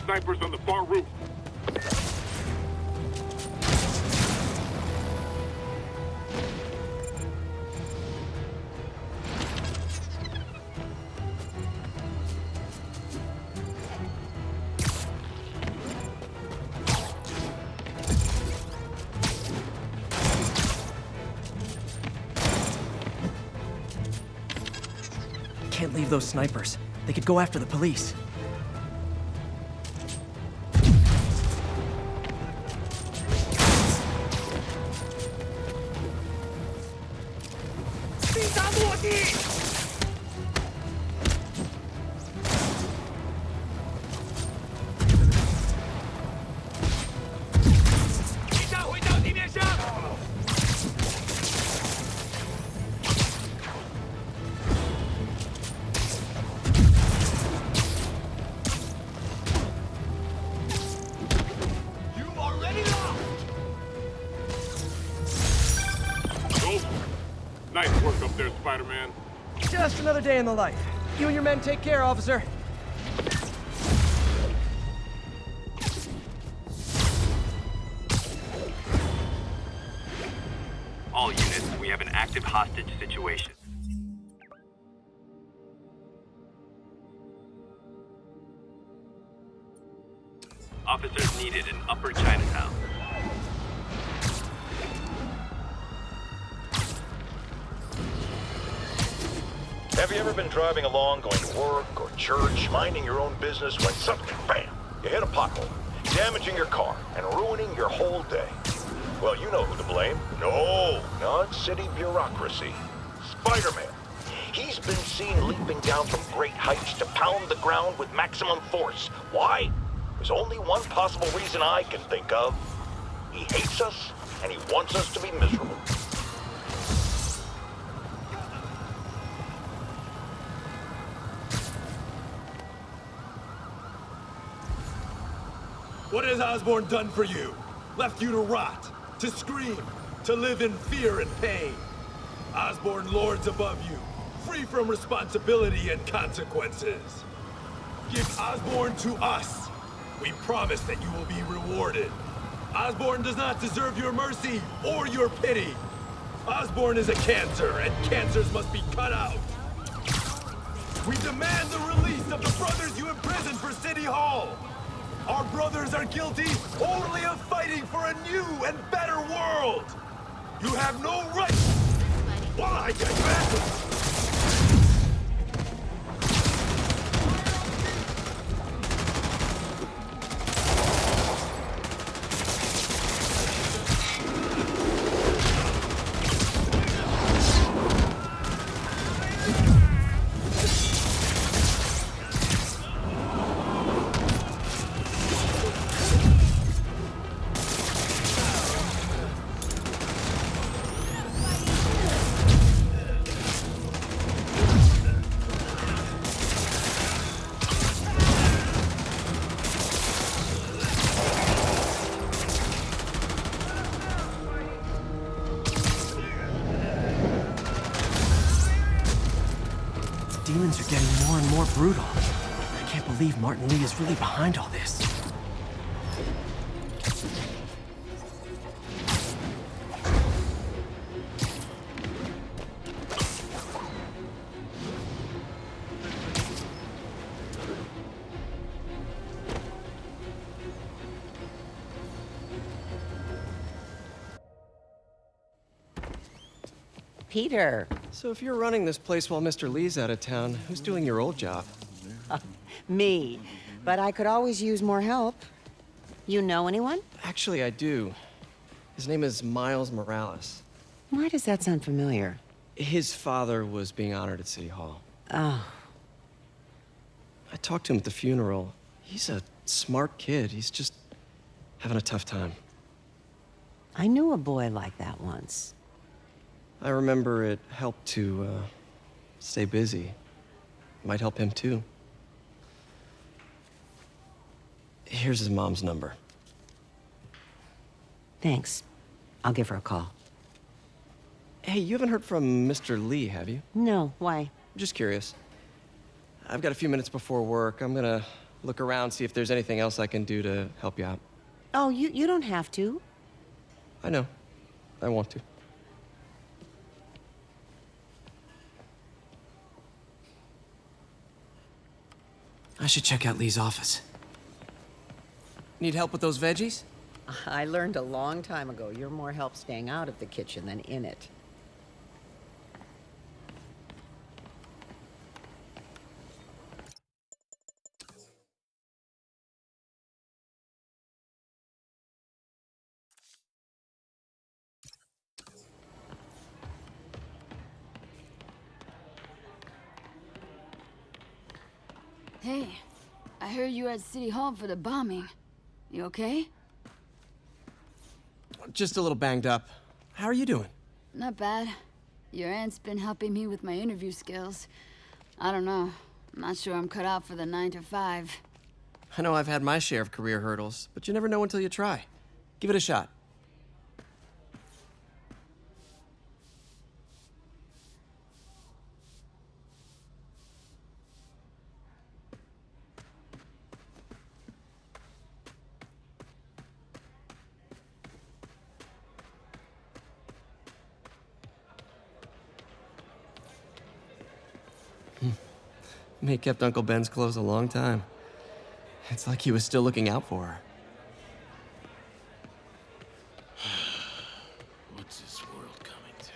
Speaker 3: snipers on the far roof.
Speaker 1: Can't leave those snipers. They could go after the police.
Speaker 3: Nice work up there, Spider-Man.
Speaker 1: Just another day in the life. You and your men take care, officer.
Speaker 12: All units, we have an active hostage situation. Officers needed in Upper Chinatown.
Speaker 10: Have you ever been driving along, going to work or church, minding your own business, when suddenly, bam, you hit a pothole, damaging your car and ruining your whole day? Well, you know who to blame. No, not city bureaucracy. Spider-Man. He's been seen leaping down from great heights to pound the ground with maximum force. Why? There's only one possible reason I can think of. He hates us, and he wants us to be miserable.
Speaker 5: What has Osborn done for you? Left you to rot, to scream, to live in fear and pain. Osborn lords above you, free from responsibility and consequences. Give Osborn to us. We promise that you will be rewarded. Osborn does not deserve your mercy or your pity. Osborn is a cancer, and cancers must be cut out. We demand the release of the brothers you imprisoned for City Hall. Our brothers are guilty only of fighting for a new and better world. You have no right. Why get back?
Speaker 1: Demons are getting more and more brutal. I can't believe Martin Lee is really behind all this.
Speaker 14: Peter.
Speaker 1: So if you're running this place while Mr. Lee's out of town, who's doing your old job?
Speaker 14: Me. But I could always use more help. You know anyone?
Speaker 1: Actually, I do. His name is Miles Morales.
Speaker 14: Why does that sound familiar?
Speaker 1: His father was being honored at City Hall.
Speaker 14: Oh.
Speaker 1: I talked to him at the funeral. He's a smart kid. He's just having a tough time.
Speaker 14: I knew a boy like that once.
Speaker 1: I remember it helped to stay busy. Might help him too. Here's his mom's number.
Speaker 14: Thanks. I'll give her a call.
Speaker 1: Hey, you haven't heard from Mr. Lee, have you?
Speaker 14: No, why?
Speaker 1: Just curious. I've got a few minutes before work. I'm gonna look around, see if there's anything else I can do to help you out.
Speaker 14: Oh, you don't have to.
Speaker 1: I know. I want to. I should check out Lee's office. Need help with those veggies?
Speaker 14: I learned a long time ago you're more help staying out of the kitchen than in it.
Speaker 11: Hey, I heard you were at City Hall for the bombing. You okay?
Speaker 1: Just a little banged up. How are you doing?
Speaker 11: Not bad. Your aunt's been helping me with my interview skills. I don't know. I'm not sure I'm cut out for the 9 to 5.
Speaker 1: I know I've had my share of career hurdles, but you never know until you try. Give it a shot. May kept Uncle Ben's clothes a long time. It's like he was still looking out for her.
Speaker 5: What's this world coming to?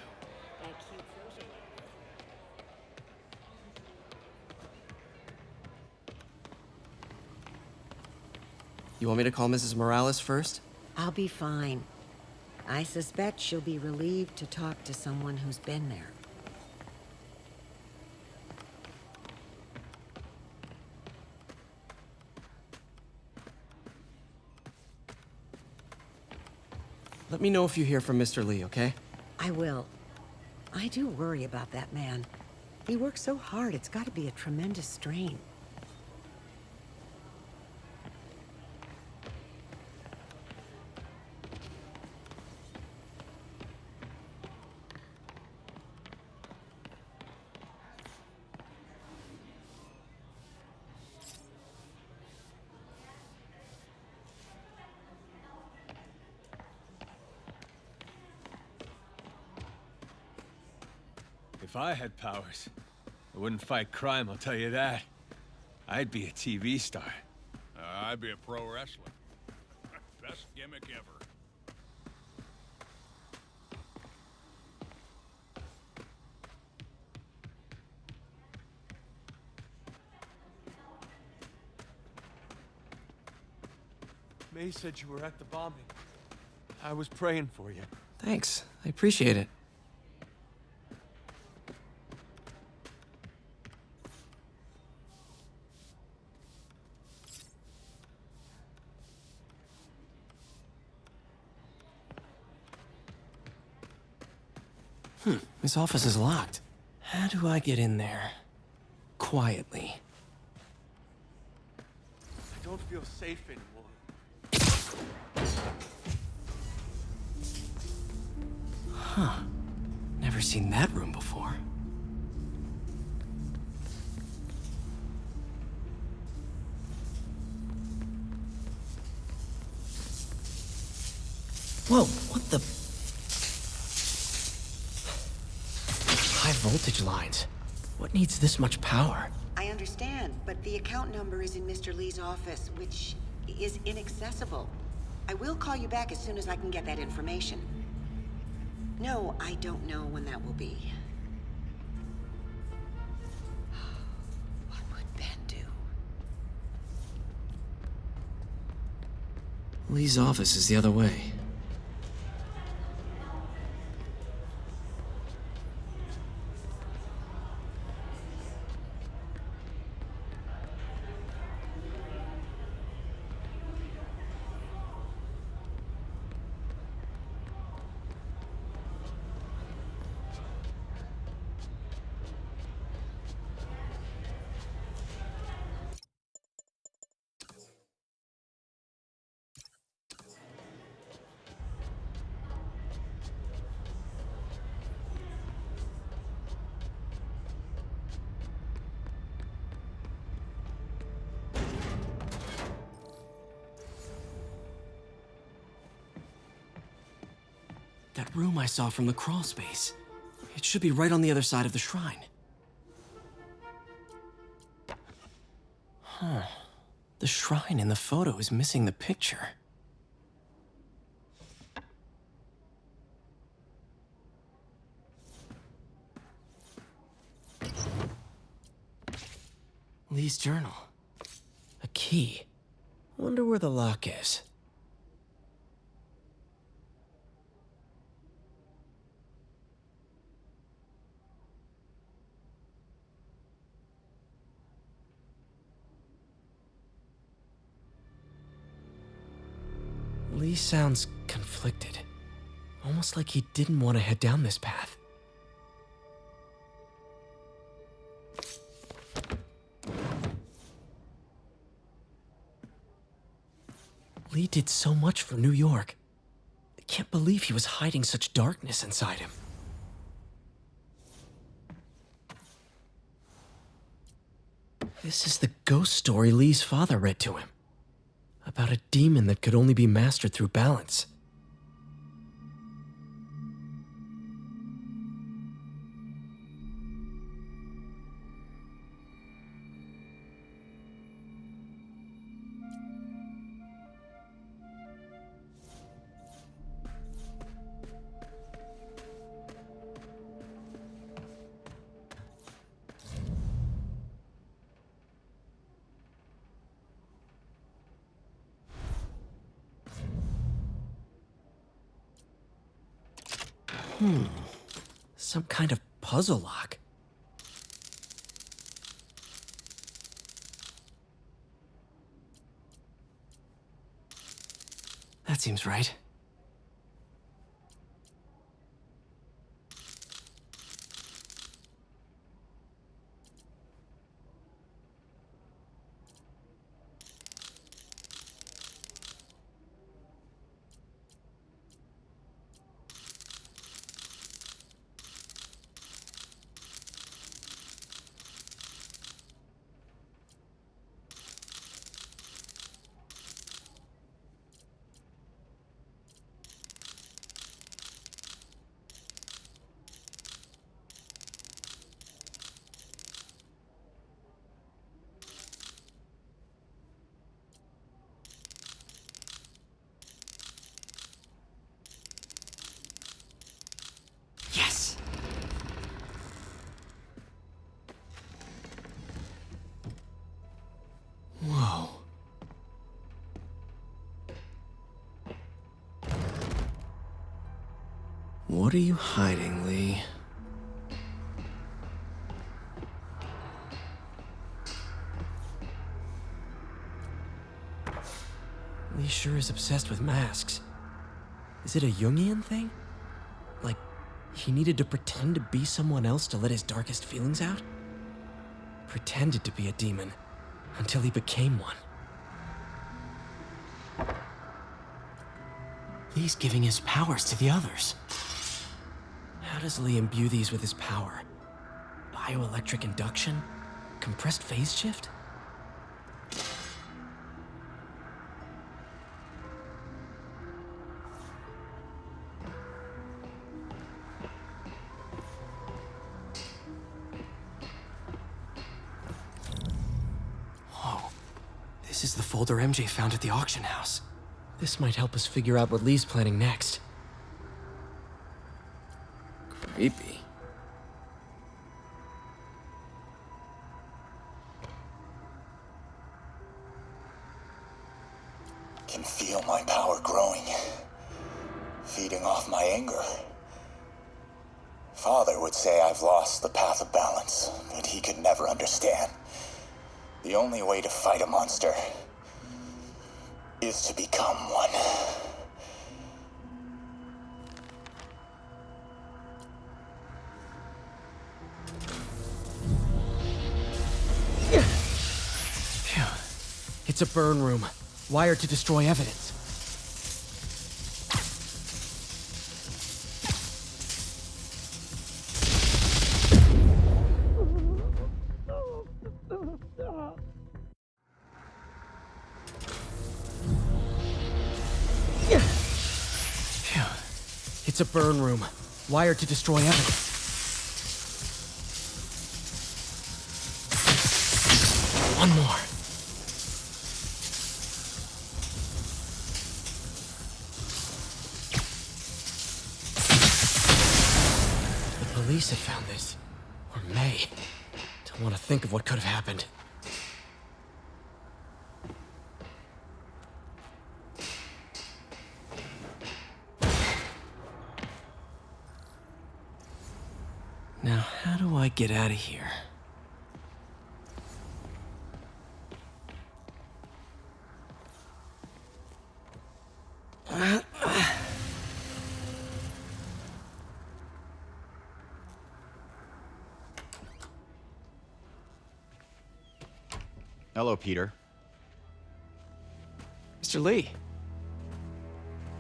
Speaker 1: You want me to call Mrs. Morales first?
Speaker 14: I'll be fine. I suspect she'll be relieved to talk to someone who's been there.
Speaker 1: Let me know if you hear from Mr. Lee, okay?
Speaker 14: I will. I do worry about that man. He works so hard, it's got to be a tremendous strain.
Speaker 15: If I had powers, I wouldn't fight crime, I'll tell you that. I'd be a TV star.
Speaker 13: I'd be a pro wrestler. Best gimmick ever.
Speaker 15: May said you were at the bombing. I was praying for you.
Speaker 1: Thanks. I appreciate it. His office is locked. How do I get in there? Quietly.
Speaker 15: I don't feel safe anymore.
Speaker 1: Huh. Never seen that room before. Whoa, what the? High voltage lines. What needs this much power?
Speaker 14: I understand, but the account number is in Mr. Lee's office, which is inaccessible. I will call you back as soon as I can get that information. No, I don't know when that will be. What would Ben do?
Speaker 1: Lee's office is the other way. That room I saw from the crawl space. It should be right on the other side of the shrine. Huh. The shrine in the photo is missing the picture. Lee's journal. A key. Wonder where the lock is. Lee sounds conflicted. Almost like he didn't want to head down this path. Lee did so much for New York. I can't believe he was hiding such darkness inside him. This is the ghost story Lee's father read to him. About a demon that could only be mastered through balance. Some kind of puzzle lock. That seems right. Yes! Whoa. What are you hiding, Lee? Lee sure is obsessed with masks. Is it a Jungian thing? Like, he needed to pretend to be someone else to let his darkest feelings out? Pretended to be a demon, until he became one. Lee's giving his powers to the others. How does Lee imbue these with his power? Bioelectric induction? Compressed phase shift? This is the folder MJ found at the auction house. This might help us figure out what Lee's planning next. Creepy.
Speaker 16: Can feel my power growing, feeding off my anger. Father would say I've lost the path of balance, but he could never understand. The only way to fight a monster is to become one.
Speaker 1: Phew. It's a burn room, wired to destroy evidence. It's a burn room, wired to destroy evidence. One more. The police had found this. Or may. Don't want to think of what could have happened. Now, how do I get out of here?
Speaker 17: Hello, Peter.
Speaker 1: Mr. Lee.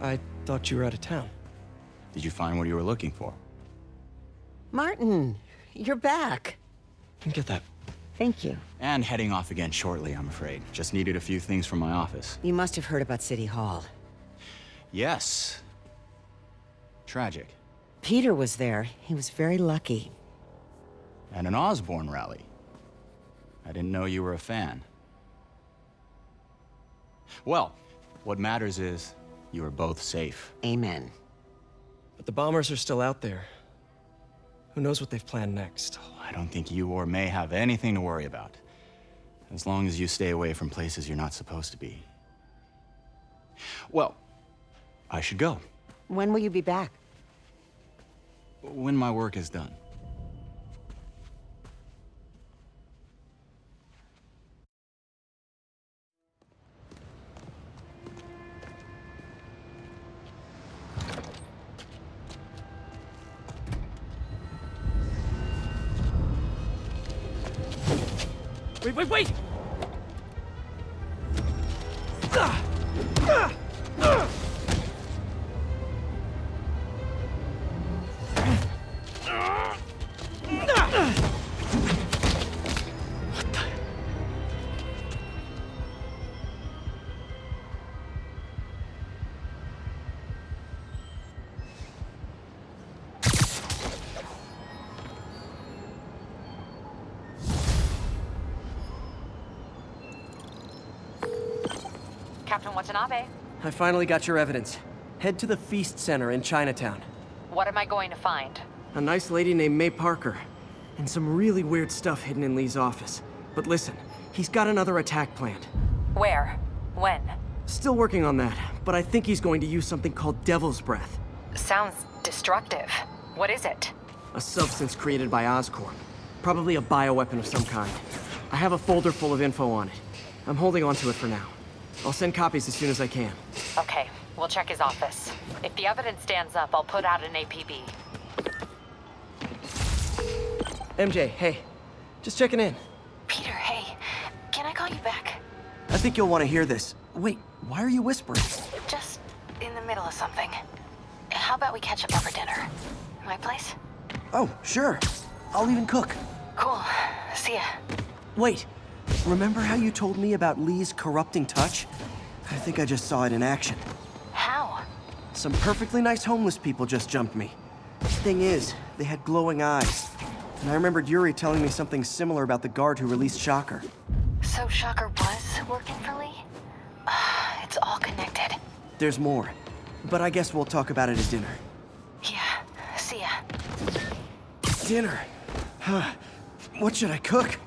Speaker 1: I thought you were out of town.
Speaker 17: Did you find what you were looking for?
Speaker 14: Martin, you're back.
Speaker 1: Get that.
Speaker 14: Thank you.
Speaker 17: And heading off again shortly, I'm afraid. Just needed a few things from my office.
Speaker 14: You must have heard about City Hall.
Speaker 17: Yes. Tragic.
Speaker 14: Peter was there. He was very lucky.
Speaker 17: At an Osborn rally. I didn't know you were a fan. Well, what matters is you are both safe.
Speaker 14: Amen.
Speaker 1: But the bombers are still out there. Who knows what they've planned next?
Speaker 17: I don't think you or May have anything to worry about. As long as you stay away from places you're not supposed to be. Well, I should go.
Speaker 14: When will you be back?
Speaker 17: When my work is done.
Speaker 1: Wait!
Speaker 18: Captain Watanabe.
Speaker 1: I finally got your evidence. Head to the Feast Center in Chinatown.
Speaker 18: What am I going to find?
Speaker 1: A nice lady named May Parker. And some really weird stuff hidden in Lee's office. But listen, he's got another attack planned.
Speaker 18: Where? When?
Speaker 1: Still working on that, but I think he's going to use something called Devil's Breath.
Speaker 18: Sounds destructive. What is it?
Speaker 1: A substance created by Oscorp. Probably a bioweapon of some kind. I have a folder full of info on it. I'm holding on to it for now. I'll send copies as soon as I can.
Speaker 18: Okay, we'll check his office. If the evidence stands up, I'll put out an APB.
Speaker 1: MJ, hey. Just checking in.
Speaker 6: Peter, hey. Can I call you back?
Speaker 1: I think you'll want to hear this. Wait, why are you whispering?
Speaker 6: Just in the middle of something. How about we catch up over dinner? My place?
Speaker 1: Oh, sure. I'll even cook.
Speaker 6: Cool. See ya.
Speaker 1: Wait. Remember how you told me about Lee's corrupting touch? I think I just saw it in action.
Speaker 6: How?
Speaker 1: Some perfectly nice homeless people just jumped me. Thing is, they had glowing eyes. And I remembered Yuri telling me something similar about the guard who released Shocker.
Speaker 6: So Shocker was working for Lee? It's all connected.
Speaker 1: There's more. But I guess we'll talk about it at dinner.
Speaker 6: Yeah. See ya.
Speaker 1: Dinner? What should I cook?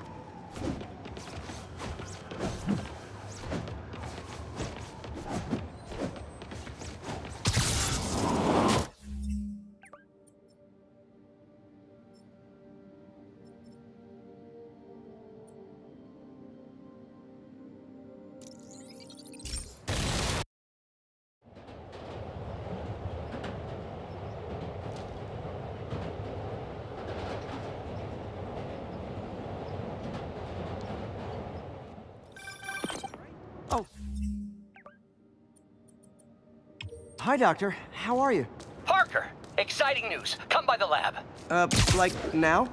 Speaker 1: Hi, Doctor. How are you?
Speaker 2: Parker, exciting news. Come by the lab.
Speaker 1: Like now?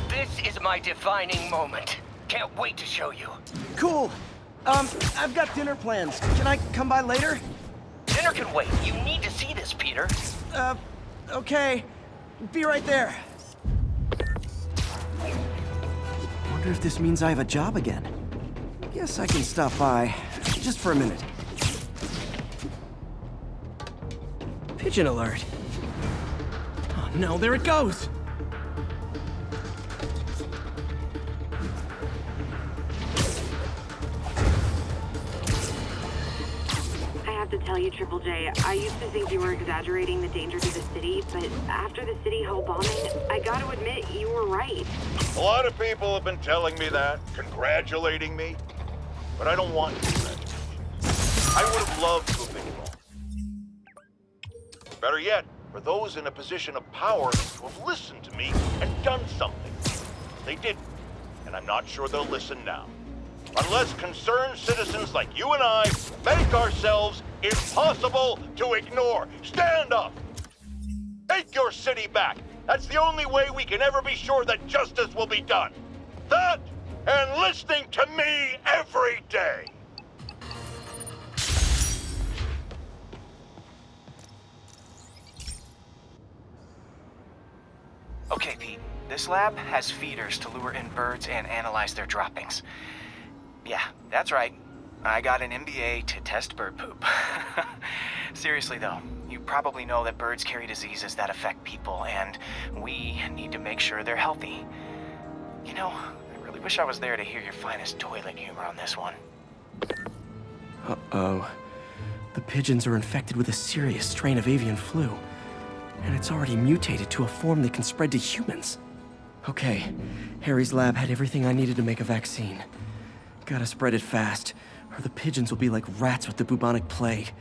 Speaker 2: This is my defining moment. Can't wait to show you.
Speaker 1: Cool. I've got dinner plans. Can I come by later?
Speaker 2: Dinner can wait. You need to see this, Peter.
Speaker 1: Okay, be right there. Wonder if this means I have a job again. Guess I can stop by, just for a minute. Pigeon alert. Oh no, there it goes!
Speaker 9: I have to tell you, Triple J, I used to think you were exaggerating the danger to the city, but after the City Hall bombing, I gotta admit, you were right.
Speaker 10: A lot of people have been telling me that, congratulating me, but I don't want congratulations. I would have loved to have been wrong. Better yet, for those in a position of power to have listened to me and done something. They didn't, and I'm not sure they'll listen now. Unless concerned citizens like you and I make ourselves impossible to ignore. Stand up! Take your city back. That's the only way we can ever be sure that justice will be done. That, and listening to me every day.
Speaker 4: Okay, Pete. This lab has feeders to lure in birds and analyze their droppings. Yeah, that's right. I got an MBA to test bird poop. Seriously though, you probably know that birds carry diseases that affect people, and we need to make sure they're healthy. You know, I really wish I was there to hear your finest toilet humor on this one.
Speaker 1: Uh-oh. The pigeons are infected with a serious strain of avian flu, and it's already mutated to a form that can spread to humans. Okay, Harry's lab had everything I needed to make a vaccine. Gotta spread it fast, or the pigeons will be like rats with the bubonic plague.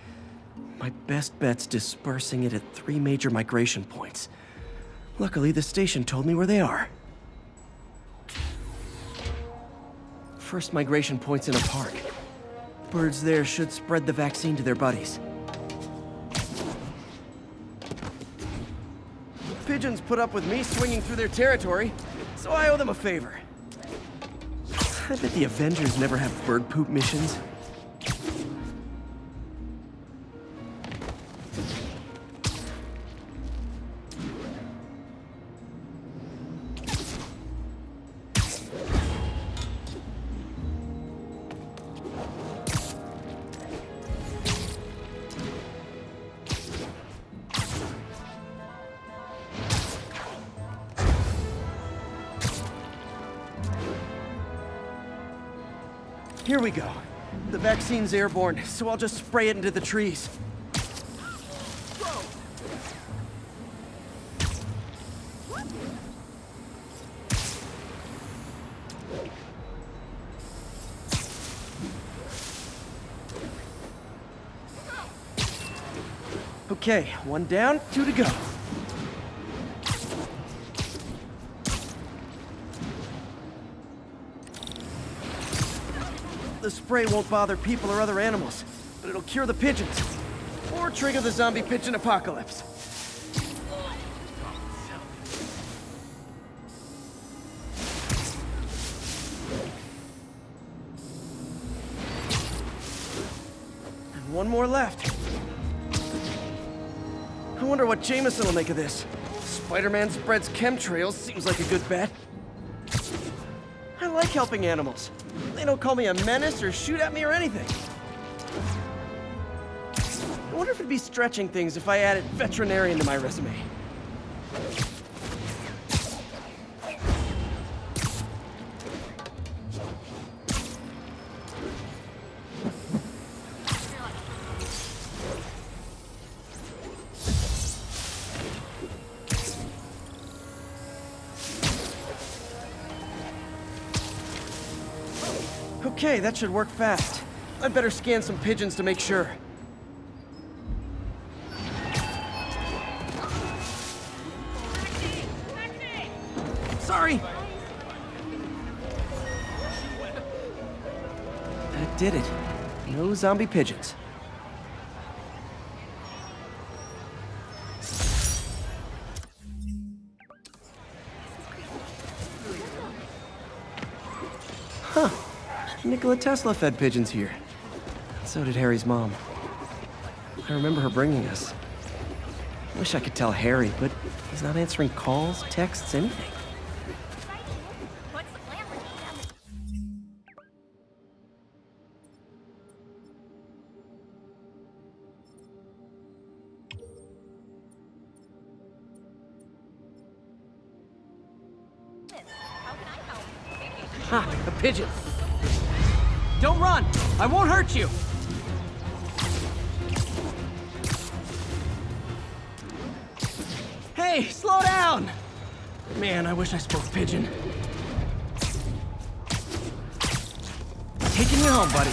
Speaker 1: My best bet's dispersing it at 3 major migration points. Luckily, the station told me where they are. First migration point's in a park. Birds there should spread the vaccine to their buddies. Pigeons put up with me swinging through their territory, so I owe them a favor. I bet the Avengers never have bird poop missions. Here we go. The vaccine's airborne, so I'll just spray it into the trees. Okay, 1 down, 2 to go. The spray won't bother people or other animals, but it'll cure the pigeons, or trigger the zombie pigeon apocalypse. And 1 more left. I wonder what Jameson will make of this. Spider-Man spreads chemtrails, seems like a good bet. I like helping animals. They don't call me a menace or shoot at me or anything. I wonder if it'd be stretching things if I added veterinarian to my resume. Okay, that should work fast. I'd better scan some pigeons to make sure. Sorry! That did it. No zombie pigeons. Huh. Nikola Tesla fed pigeons here. So did Harry's mom. I remember her bringing us. Wish I could tell Harry, but he's not answering calls, texts, anything.
Speaker 7: What's the plan for How can I help?
Speaker 1: Ha! A pigeon! Don't run! I won't hurt you! Hey, slow down! Man, I wish I spoke pigeon. Taking you home, buddy.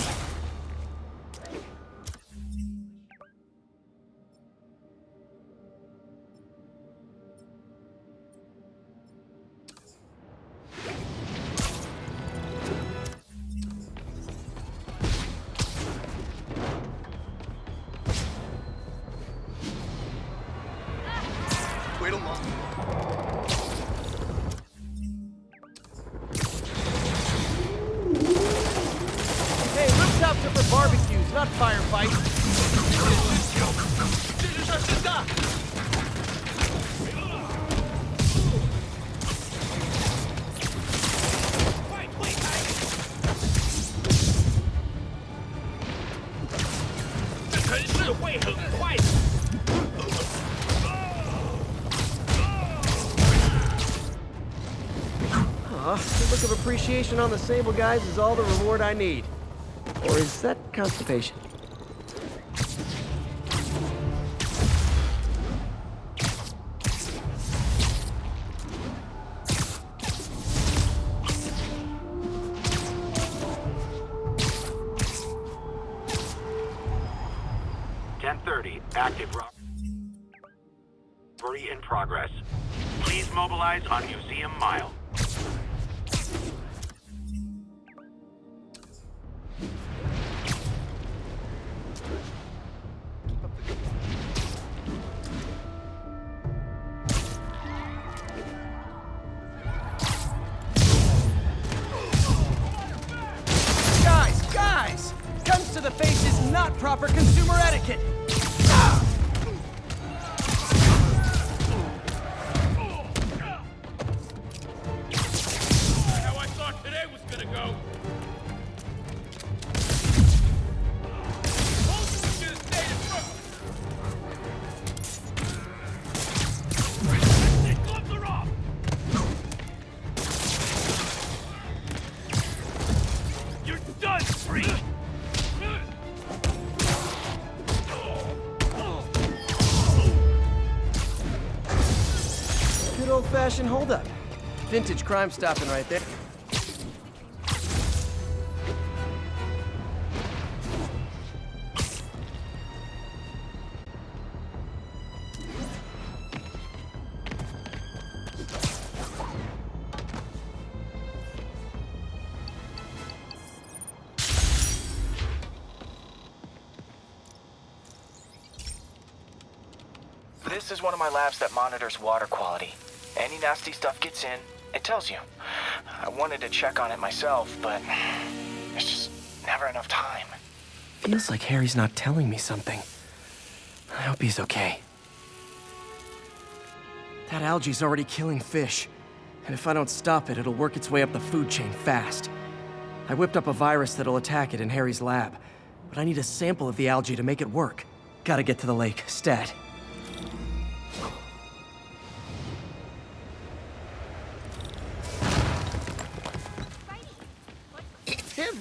Speaker 5: Wait along.
Speaker 1: Hey, rooftops are for barbecues, not firefights. The look of appreciation on the Sable guys is all the reward I need. Or is that constipation?
Speaker 12: Active robbery in progress. Please mobilize on Museum Mile.
Speaker 1: Guys! Guns to the face is not proper consumer etiquette! Good old-fashioned holdup. Vintage crime stopping right there.
Speaker 4: This is one of my labs that monitors water quality. Any nasty stuff gets in, it tells you. I wanted to check on it myself, but there's just never enough time.
Speaker 1: Feels like Harry's not telling me something. I hope he's okay. That algae's already killing fish. And if I don't stop it, it'll work its way up the food chain fast. I whipped up a virus that'll attack it in Harry's lab. But I need a sample of the algae to make it work. Gotta get to the lake, stat. It's him!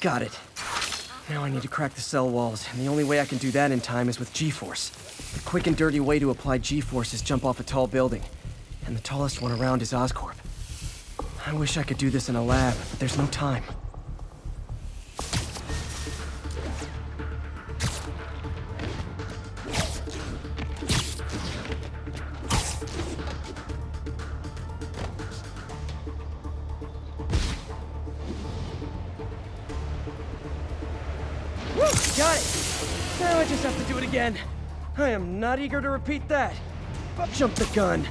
Speaker 1: Got it. Now I need to crack the cell walls, and the only way I can do that in time is with G-Force. The quick and dirty way to apply G-Force is jump off a tall building, and the tallest one around is Oscorp. I wish I could do this in a lab, but there's no time. Woo! Got it! Now I just have to do it again. I am not eager to repeat that. But jump the gun.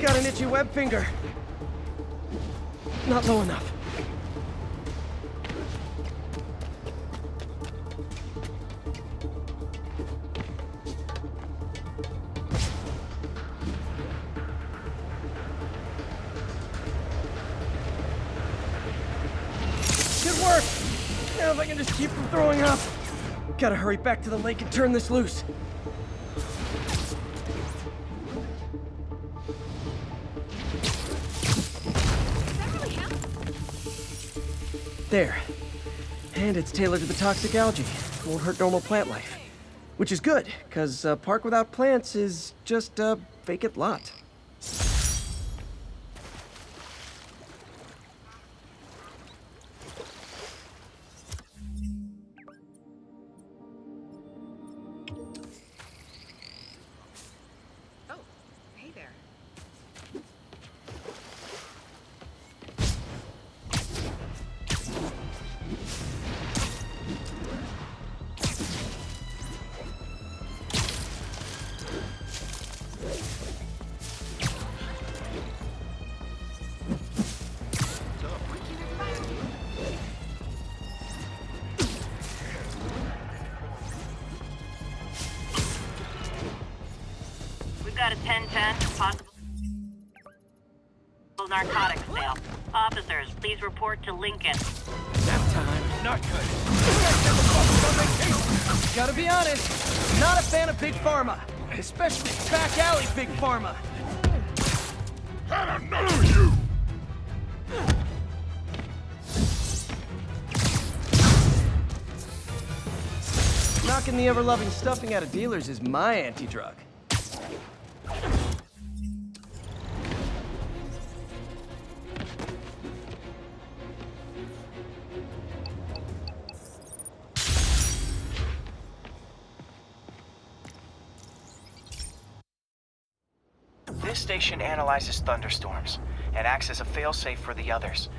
Speaker 1: Got an itchy web finger. Not low enough. Good work! Now if I can just keep from throwing up. Gotta hurry back to the lake and turn this loose. There. And it's tailored to the toxic algae. Won't hurt normal plant life. Which is good, because a park without plants is just a vacant lot.
Speaker 9: Got a 1010 for possible narcotics sale. Officers, please report to Lincoln.
Speaker 1: Nap time. Not good. Gotta be honest, not a fan of Big Pharma. Especially back alley Big Pharma.
Speaker 3: Had enough of you!
Speaker 1: Knocking the ever-loving stuffing out of dealers is my anti-drug.
Speaker 4: This station analyzes thunderstorms and acts as a failsafe for the others.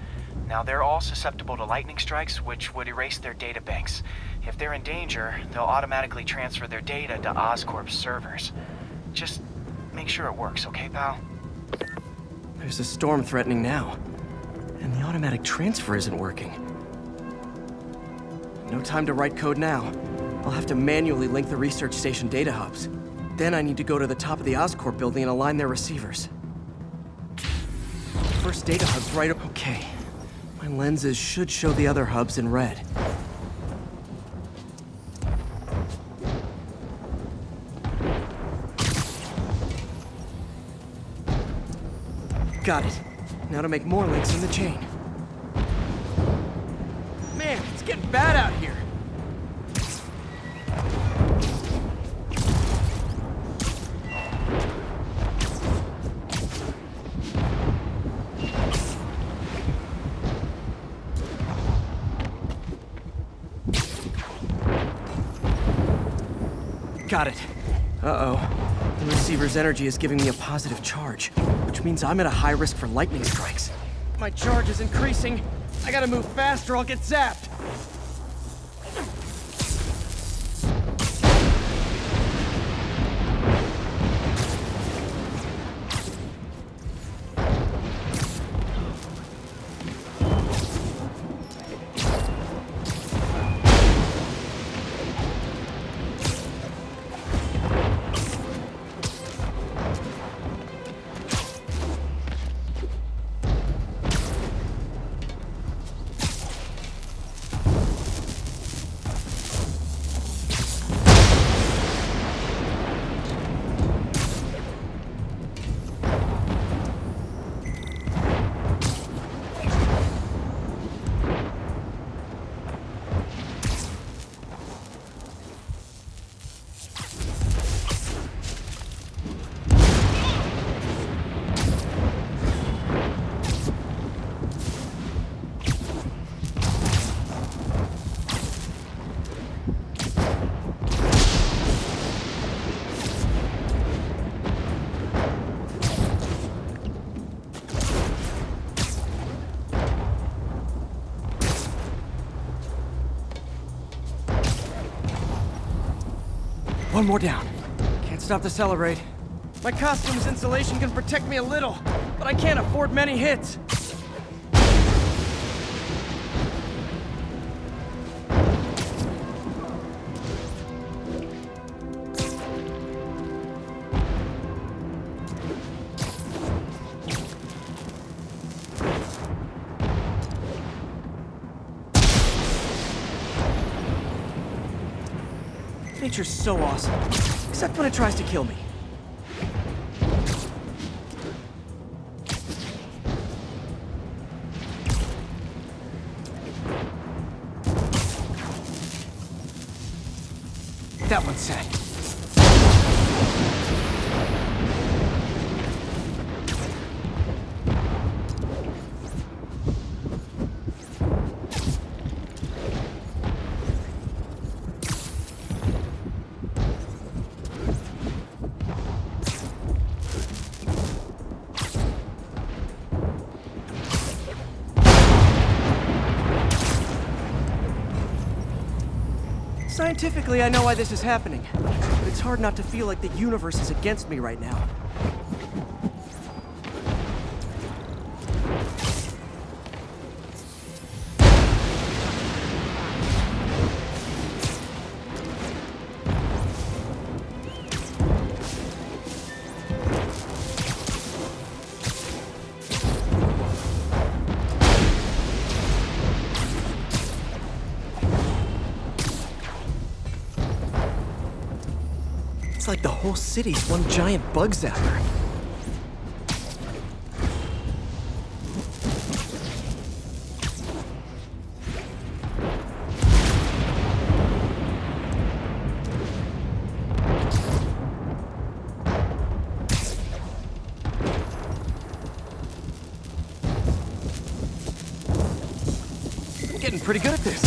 Speaker 4: Now, they're all susceptible to lightning strikes, which would erase their data banks. If they're in danger, they'll automatically transfer their data to Oscorp's servers. Just make sure it works, okay, pal?
Speaker 1: There's a storm threatening now, and the automatic transfer isn't working. No time to write code now. I'll have to manually link the research station data hubs. Then I need to go to the top of the Oscorp building and align their receivers. First data hub's right up. Okay. My lenses should show the other hubs in red. Got it. Now to make more links in the chain. Man, it's getting bad out here. Got it. Uh-oh. The receiver's energy is giving me a positive charge, which means I'm at a high risk for lightning strikes. My charge is increasing. I gotta move fast or I'll get zapped. One more down. Can't stop the accelerate. My costume's insulation can protect me a little, but I can't afford many hits. Nature's so awesome, except when it tries to kill me. That one's set. Scientifically, I know why this is happening, but it's hard not to feel like the universe is against me right now. It's like the whole city's one giant bug zapper. I'm getting pretty good at this.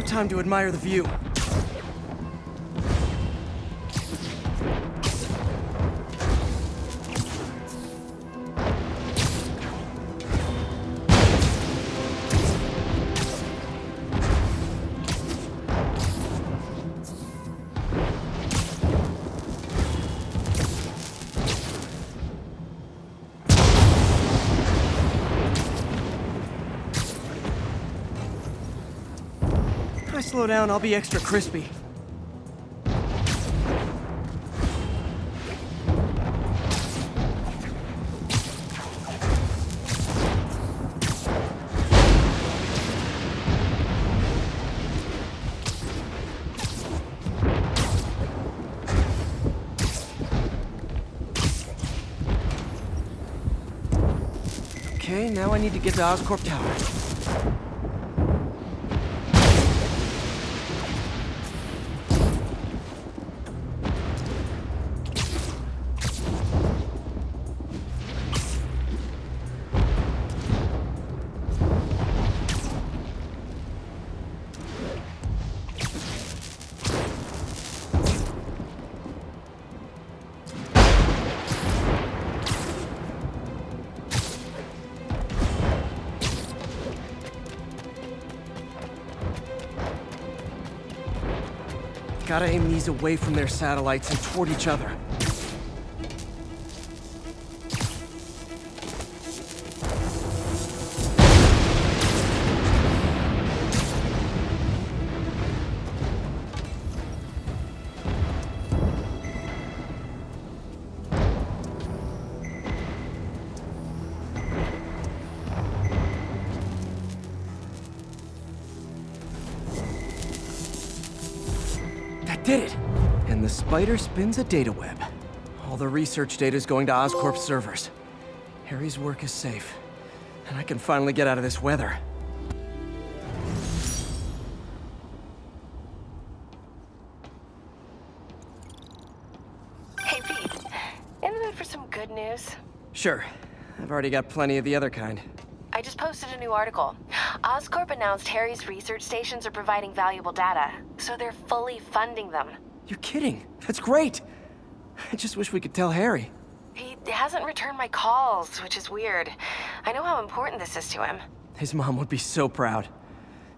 Speaker 1: Time to admire the view. If I slow down, I'll be extra crispy. Okay, now I need to get to Oscorp Tower. Gotta aim these away from their satellites and toward each other. Did it! And the spider spins a data web. All the research data is going to Oscorp's servers. Harry's work is safe, and I can finally get out of this weather.
Speaker 6: Hey, Pete. In the mood for some good news?
Speaker 1: Sure. I've already got plenty of the other kind.
Speaker 6: I just posted a new article. Oscorp announced Harry's research stations are providing valuable data, so they're fully funding them.
Speaker 1: You're kidding. That's great. I just wish we could tell Harry.
Speaker 6: He hasn't returned my calls, which is weird. I know how important this is to him.
Speaker 1: His mom would be so proud.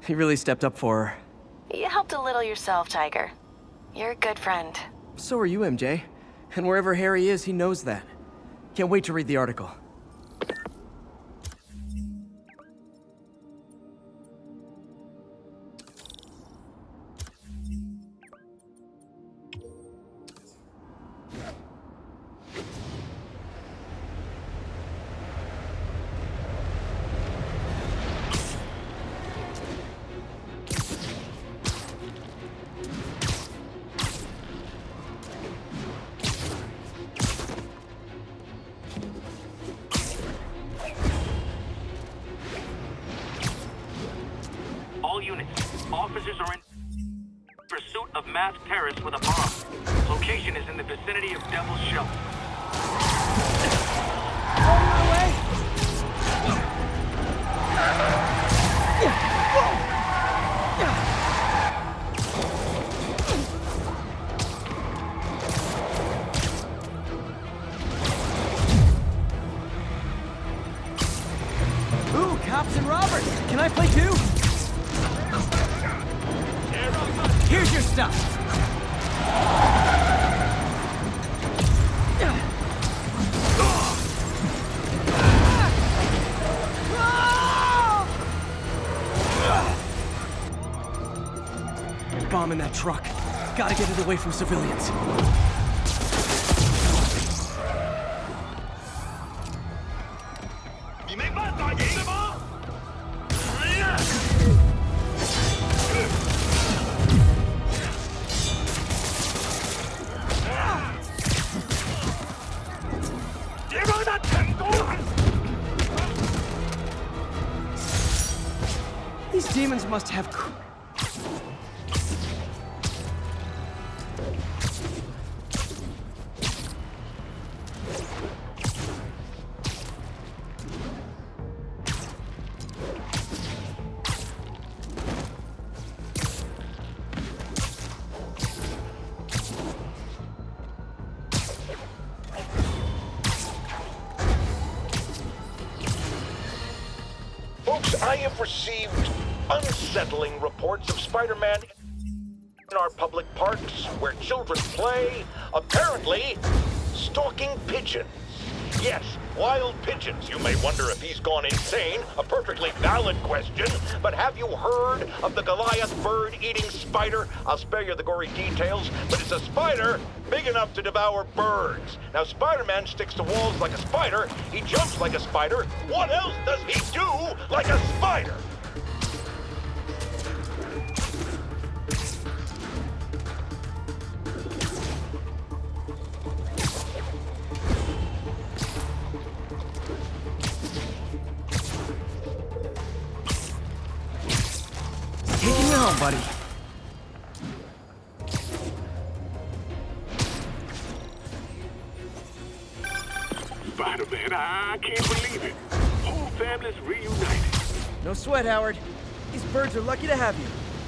Speaker 1: He really stepped up for her.
Speaker 6: You helped a little yourself, Tiger. You're a good friend.
Speaker 1: So are you, MJ. And wherever Harry is, he knows that. Can't wait to read the article.
Speaker 12: All units, officers are in pursuit of masked terrorists with a bomb. Location is in the vicinity of Devil's Shelter.
Speaker 1: On my way! Ooh, cops and robbers! Can I play too? Here's your stuff! Bomb in that truck. Gotta get it away from civilians. These demons must have...
Speaker 10: Folks, I have received unsettling reports of Spider-Man in our public parks where children play, apparently stalking pigeons. Yes, wild pigeons. You may wonder if he's gone insane, a perfectly valid question, but have you heard of the Goliath bird-eating spider? I'll spare you the gory details, but it's a spider big enough to devour birds. Now, Spider-Man sticks to walls like a spider, he jumps like a spider. What else does he do like a spider?
Speaker 1: Taking you home, buddy.
Speaker 3: Spider-Man, I can't believe it. Whole family's reunited.
Speaker 1: No sweat, Howard. These birds are lucky to have you.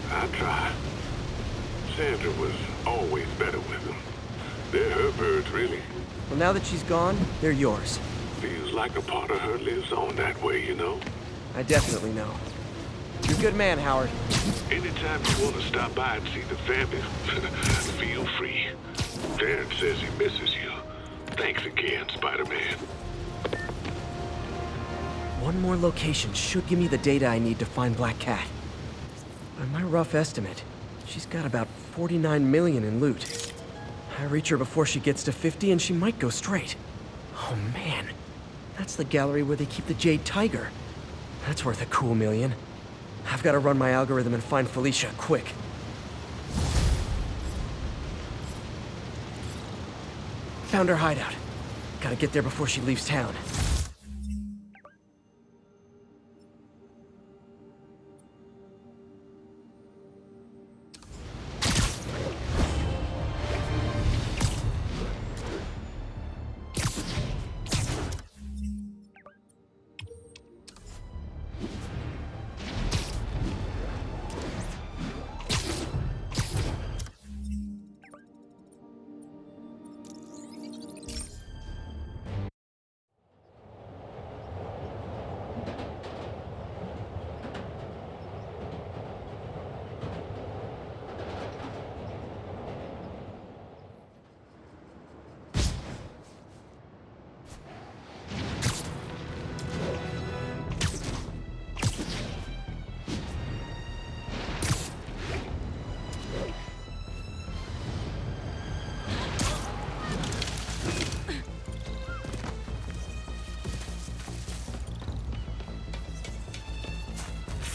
Speaker 3: I try. Sandra was always better with them. They're her birds, really.
Speaker 1: Well, now that she's gone, they're yours.
Speaker 3: Feels like a part of her lives on that way, you know?
Speaker 1: I definitely know. You're a good man, Howard.
Speaker 3: Anytime you want to stop by and see the family, feel free. Darren says he misses you. Thanks again, Spider-Man.
Speaker 1: One more location should give me the data I need to find Black Cat. By my rough estimate, she's got about 49 million in loot. I reach her before she gets to 50 and she might go straight. Oh man, that's the gallery where they keep the Jade Tiger. That's worth a cool million. I've got to run my algorithm and find Felicia, quick. Found her hideout. Gotta get there before she leaves town.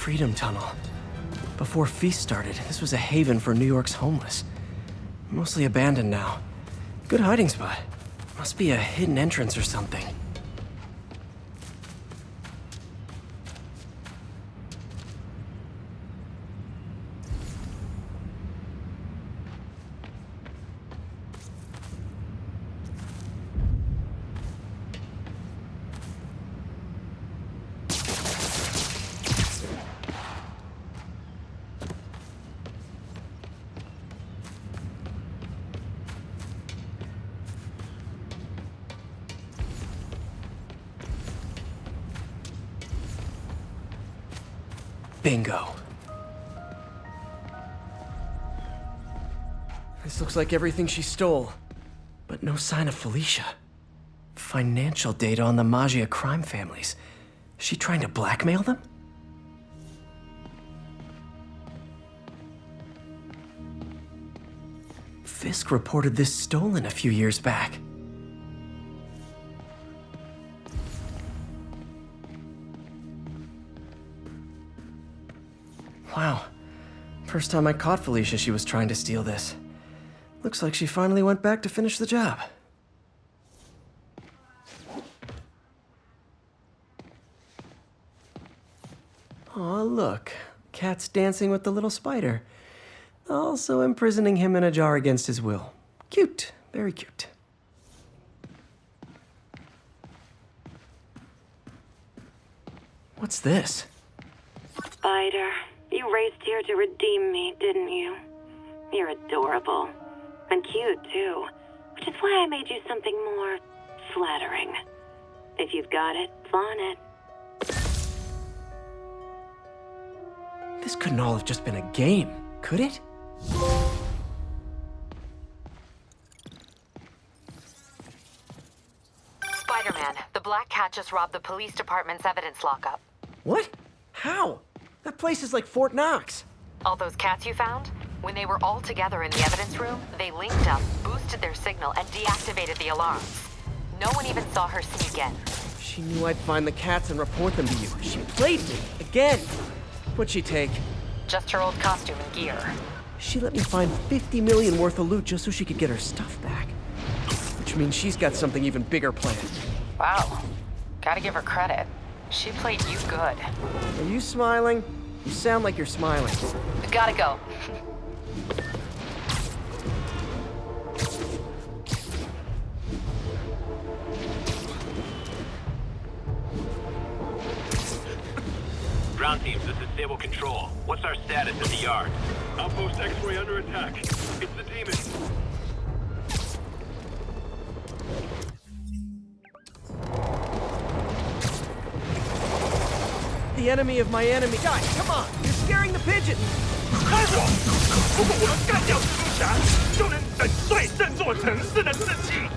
Speaker 1: Freedom Tunnel. Before Feast started, this was a haven for New York's homeless. Mostly abandoned now. Good hiding spot. Must be a hidden entrance or something. Bingo. This looks like everything she stole, but no sign of Felicia. Financial data on the Maggia crime families. Is she trying to blackmail them? Fisk reported this stolen a few years back. Wow. First time I caught Felicia, she was trying to steal this. Looks like she finally went back to finish the job. Aw, look. Cat's dancing with the little spider. Also imprisoning him in a jar against his will. Cute. Very cute. What's this?
Speaker 9: Spider, you raced here to redeem me, didn't you? You're adorable. And cute, too. Which is why I made you something more flattering. If you've got it, flaunt it.
Speaker 1: This couldn't all have just been a game, could it?
Speaker 18: Spider-Man, the Black Cat just robbed the police department's evidence lockup.
Speaker 1: What? How? That place is like Fort Knox.
Speaker 18: All those cats you found? When they were all together in the evidence room, they linked up, boosted their signal, and deactivated the alarms. No one even saw her sneak in.
Speaker 1: She knew I'd find the cats and report them to you. She played me, again. What'd she take?
Speaker 18: Just her old costume and gear.
Speaker 1: She let me find 50 million worth of loot just so she could get her stuff back. Which means she's got something even bigger planned.
Speaker 18: Wow. Gotta give her credit. She played you good.
Speaker 1: Are you smiling? You sound like you're smiling.
Speaker 18: Gotta go.
Speaker 12: Ground teams, this is Stable Control. What's our status at the yard?
Speaker 5: Outpost X-ray under attack. It's the demon.
Speaker 1: The enemy of my enemy. Guys, come on! You're scaring the pigeon!
Speaker 5: 看着我！如果我们干掉蜘蛛侠，就能粉碎这座城市的士气。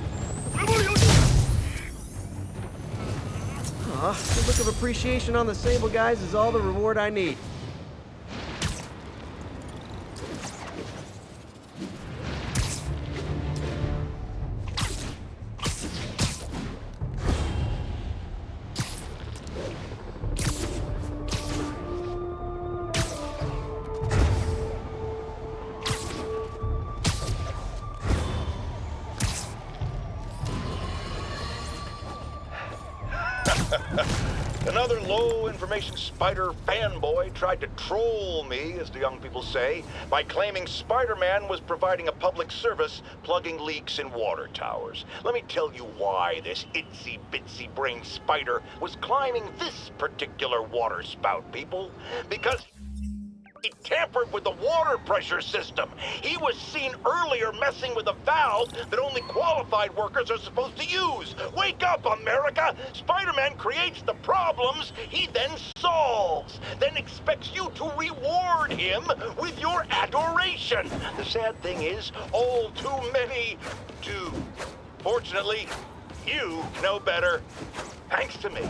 Speaker 5: 如果有
Speaker 1: The look of appreciation on the Sable guys is all the reward I need.
Speaker 10: Another low-information Spider fanboy tried to troll me, as the young people say, by claiming Spider-Man was providing a public service plugging leaks in water towers. Let me tell you why this itsy-bitsy-brain spider was climbing this particular water spout, people. Because he tampered with the water pressure system. He was seen earlier messing with a valve that only qualified workers are supposed to use. Wake up, America! Spider-Man creates the problems he then solves, then expects you to reward him with your adoration. The sad thing is, all too many do. Fortunately, you know better. Thanks to me.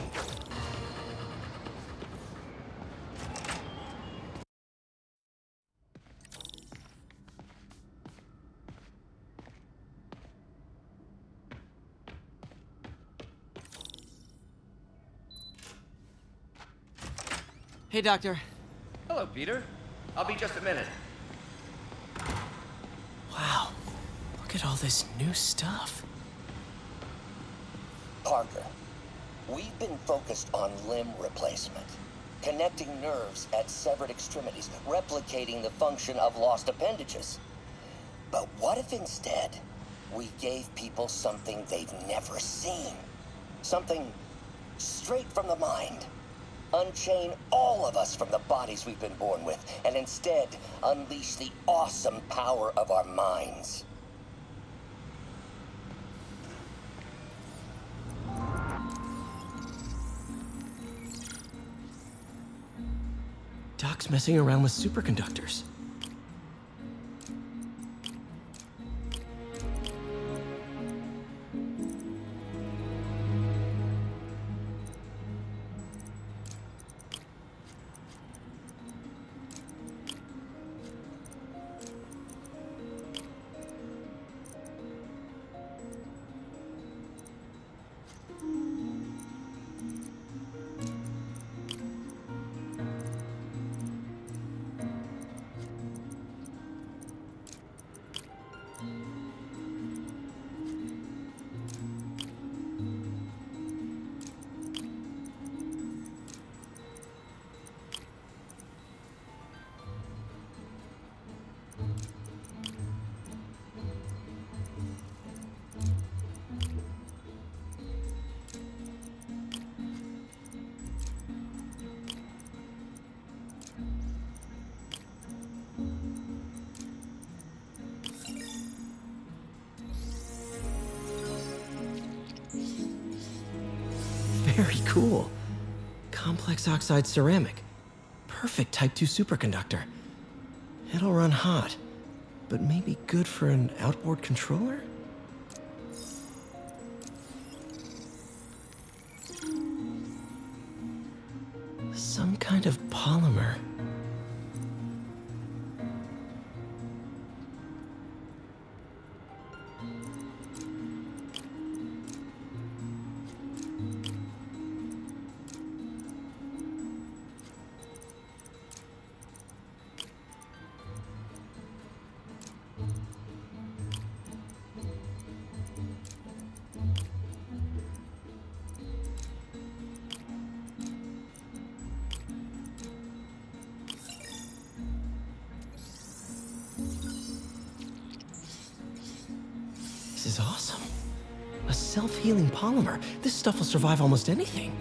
Speaker 19: Hey, Doctor.
Speaker 1: Hello, Peter. I'll be just a minute. Wow. Look at all this new stuff.
Speaker 2: Parker, we've been focused on limb replacement, connecting nerves at severed extremities, replicating the function of lost appendages. But what if instead we gave people something they've never seen? Something straight from the mind. Unchain all of us from the bodies we've been born with, and instead unleash the awesome power of our minds.
Speaker 1: Doc's messing around with superconductors. Very cool. Complex oxide ceramic. Perfect Type 2 superconductor. It'll run hot, but maybe good for an outboard controller? Some kind of polymer. This is awesome. A self-healing polymer. This stuff will survive almost anything.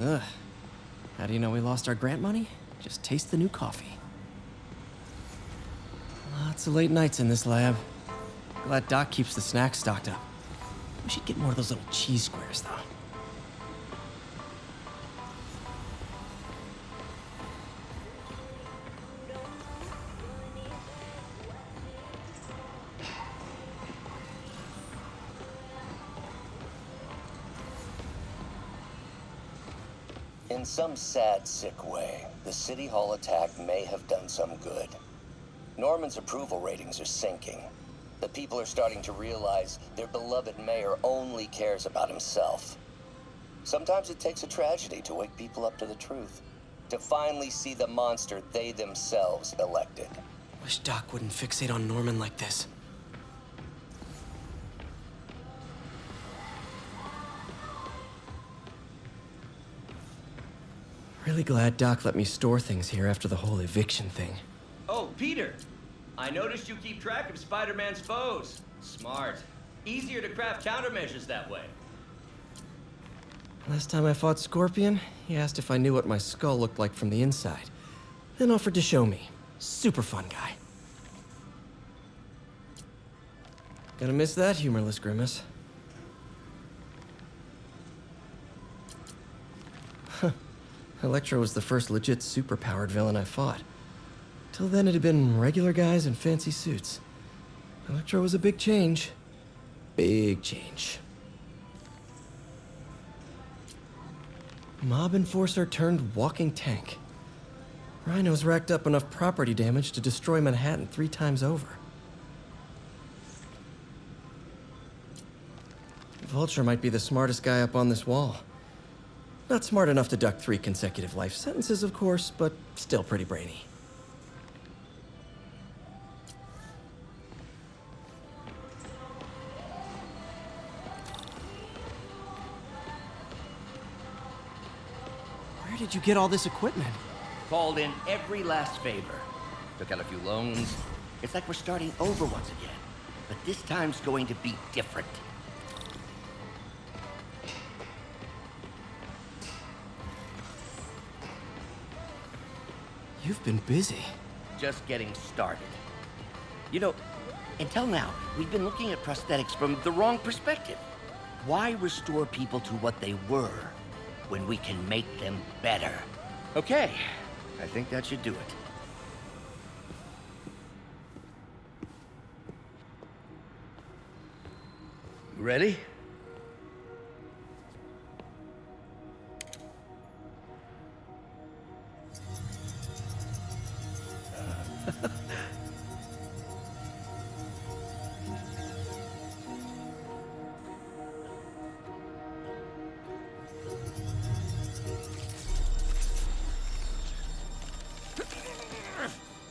Speaker 1: Ugh. How do you know we lost our grant money? Just taste the new coffee. Lots of late nights in this lab. Glad Doc keeps the snacks stocked up. We should get more of those little cheese squares, though.
Speaker 2: In some sad, sick way, the City Hall attack may have done some good. Norman's approval ratings are sinking. The people are starting to realize their beloved mayor only cares about himself. Sometimes it takes a tragedy to wake people up to the truth, to finally see the monster they themselves elected.
Speaker 1: Wish Doc wouldn't fixate on Norman like this. Really glad Doc let me store things here after the whole eviction thing.
Speaker 19: Oh, Peter! I noticed you keep track of Spider-Man's foes. Smart. Easier to craft countermeasures that way.
Speaker 1: Last time I fought Scorpion, he asked if I knew what my skull looked like from the inside, then offered to show me. Super fun guy. Gonna miss that humorless grimace. Huh. Electro was the first legit superpowered villain I fought. Till then, it had been regular guys in fancy suits. Electro was a big change. Big change. Mob enforcer turned walking tank. Rhino's racked up enough property damage to destroy Manhattan 3 times over. Vulture might be the smartest guy up on this wall. Not smart enough to duck 3 consecutive life sentences, of course, but still pretty brainy. Where did you get all this equipment?
Speaker 2: Called in every last favor. Took out a few loans. It's like we're starting over once again. But this time's going to be different.
Speaker 1: You've been busy.
Speaker 2: Just getting started. You know, until now, we've been looking at prosthetics from the wrong perspective. Why restore people to what they were when we can make them better? Okay, I think that should do it. You ready?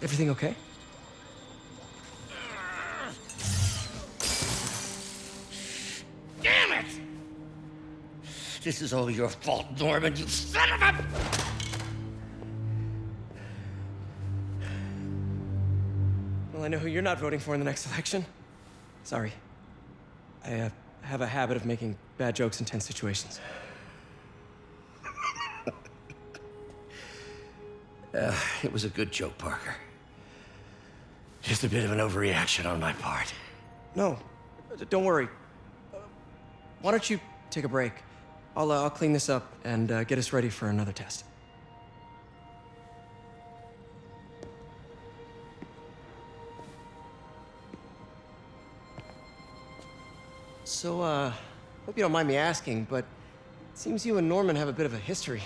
Speaker 1: Everything okay?
Speaker 2: Damn it! This is all your fault, Norman, you son of a...
Speaker 1: Well, I know who you're not voting for in the next election. Sorry. I have a habit of making bad jokes in tense situations.
Speaker 2: It was a good joke, Parker. Just a bit of an overreaction on my part.
Speaker 1: No, don't worry. Why don't you take a break? I'll clean this up and get us ready for another test. So, hope you don't mind me asking, but it seems you and Norman have a bit of a history.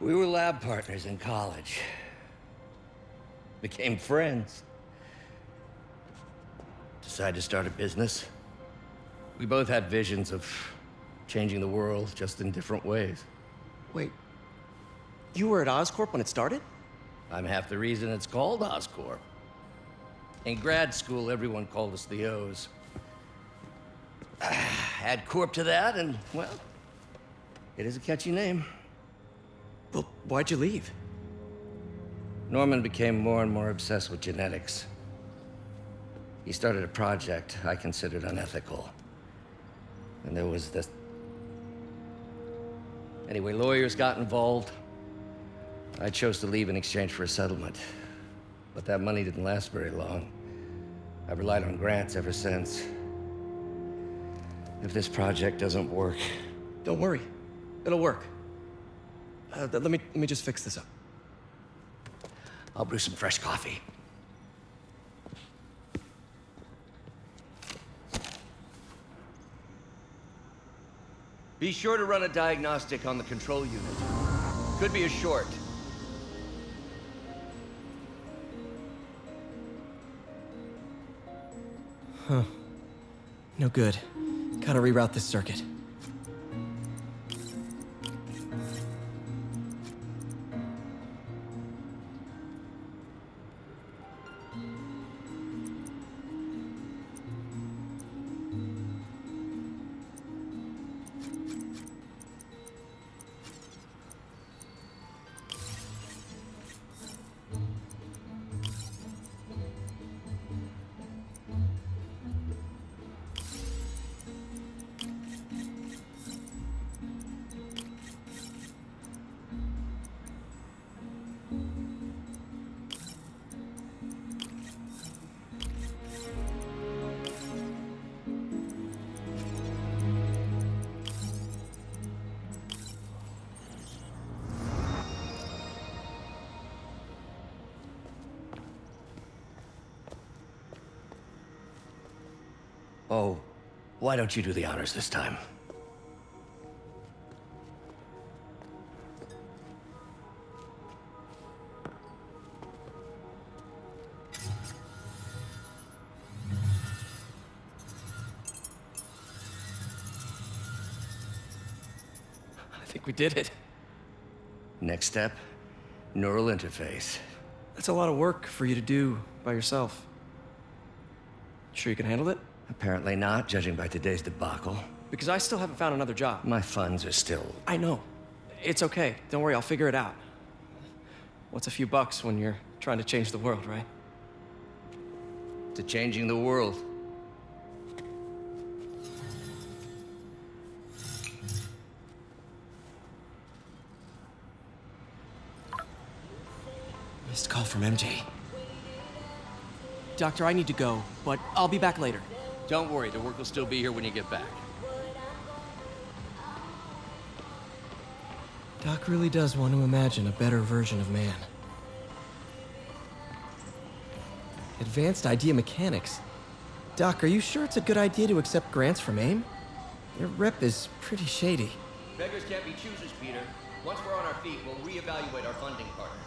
Speaker 2: We were lab partners in college. Became friends. Decided to start a business. We both had visions of changing the world, just in different ways.
Speaker 1: Wait, you were at Oscorp when it started?
Speaker 2: I'm half the reason it's called Oscorp. In grad school, everyone called us the O's. Add Corp to that, and, well, it is a catchy name.
Speaker 1: Well, why'd you leave?
Speaker 2: Norman became more and more obsessed with genetics. He started a project I considered unethical. And there was this... Anyway, lawyers got involved. I chose to leave in exchange for a settlement. But that money didn't last very long. I've relied on grants ever since. If this project doesn't work...
Speaker 1: Don't worry. It'll work. Let me just fix this up.
Speaker 2: I'll brew some fresh coffee. Be sure to run a diagnostic on the control unit. Could be a short.
Speaker 1: Huh. No good. Gotta reroute this circuit.
Speaker 2: Oh, why don't you do the honors this time?
Speaker 1: think we did it.
Speaker 2: Next step, neural interface.
Speaker 1: That's a lot of work for you to do by yourself. Sure you can handle it?
Speaker 2: Apparently not, judging by today's debacle.
Speaker 1: Because I still haven't found another job.
Speaker 2: My funds are still...
Speaker 1: I know. It's okay. Don't worry, I'll figure it out. What's a few bucks when you're trying to change the world, right?
Speaker 2: To changing the world.
Speaker 1: Missed call from MJ. Doctor, I need to go, but I'll be back later.
Speaker 19: Don't worry, the work will still be here when you get back.
Speaker 1: Doc really does want to imagine a better version of man. Advanced idea mechanics. Doc, are you sure it's a good idea to accept grants from AIM? Their rep is pretty shady.
Speaker 19: Beggars can't be choosers, Peter. Once we're on our feet, we'll reevaluate our funding partners.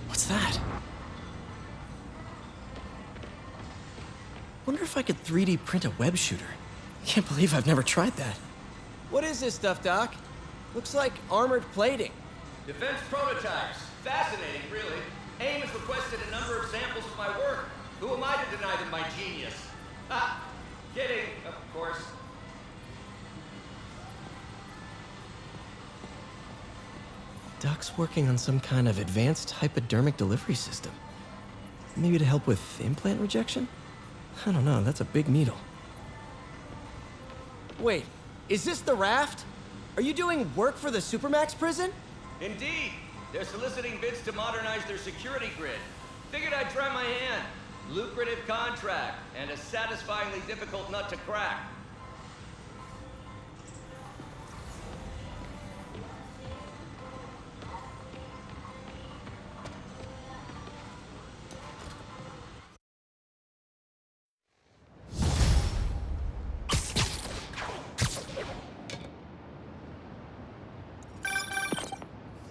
Speaker 1: What's that? Wonder if I could 3D print a web shooter. Can't believe I've never tried that. What is this stuff, Doc? Looks like armored plating.
Speaker 19: Defense prototypes. Fascinating, really. AIM has requested a number of samples of my work. Who am I to deny them my genius? Ha! Kidding, of course.
Speaker 1: Doc's working on some kind of advanced hypodermic delivery system. Maybe to help with implant rejection? I don't know, that's a big needle. Wait, is this the raft? Are you doing work for the Supermax prison?
Speaker 19: Indeed. They're soliciting bids to modernize their security grid. Figured I'd try my hand. Lucrative contract, and a satisfyingly difficult nut to crack.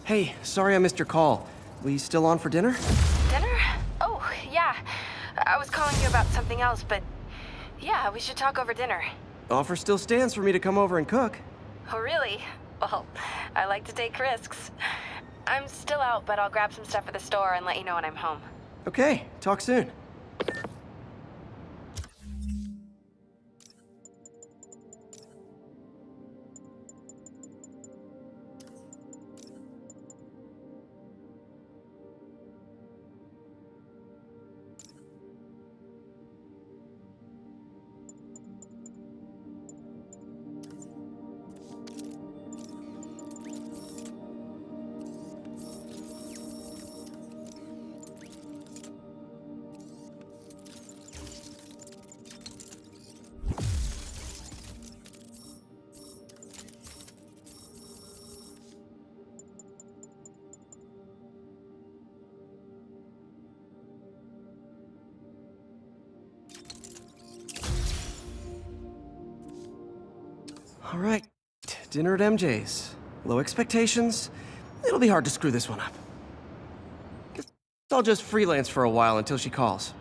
Speaker 1: Hey, sorry I missed your call. We still on for dinner?
Speaker 6: Dinner? Oh, yeah. I was calling you about something else, but yeah, we should talk over dinner.
Speaker 1: Offer still stands for me to come over and cook.
Speaker 6: Oh, really? Well, I like to take risks. I'm still out, but I'll grab some stuff at the store and let you know when I'm home.
Speaker 1: Okay, talk soon. All right, dinner at MJ's. Low expectations. It'll be hard to screw this one up. Guess I'll just freelance for a while until she calls.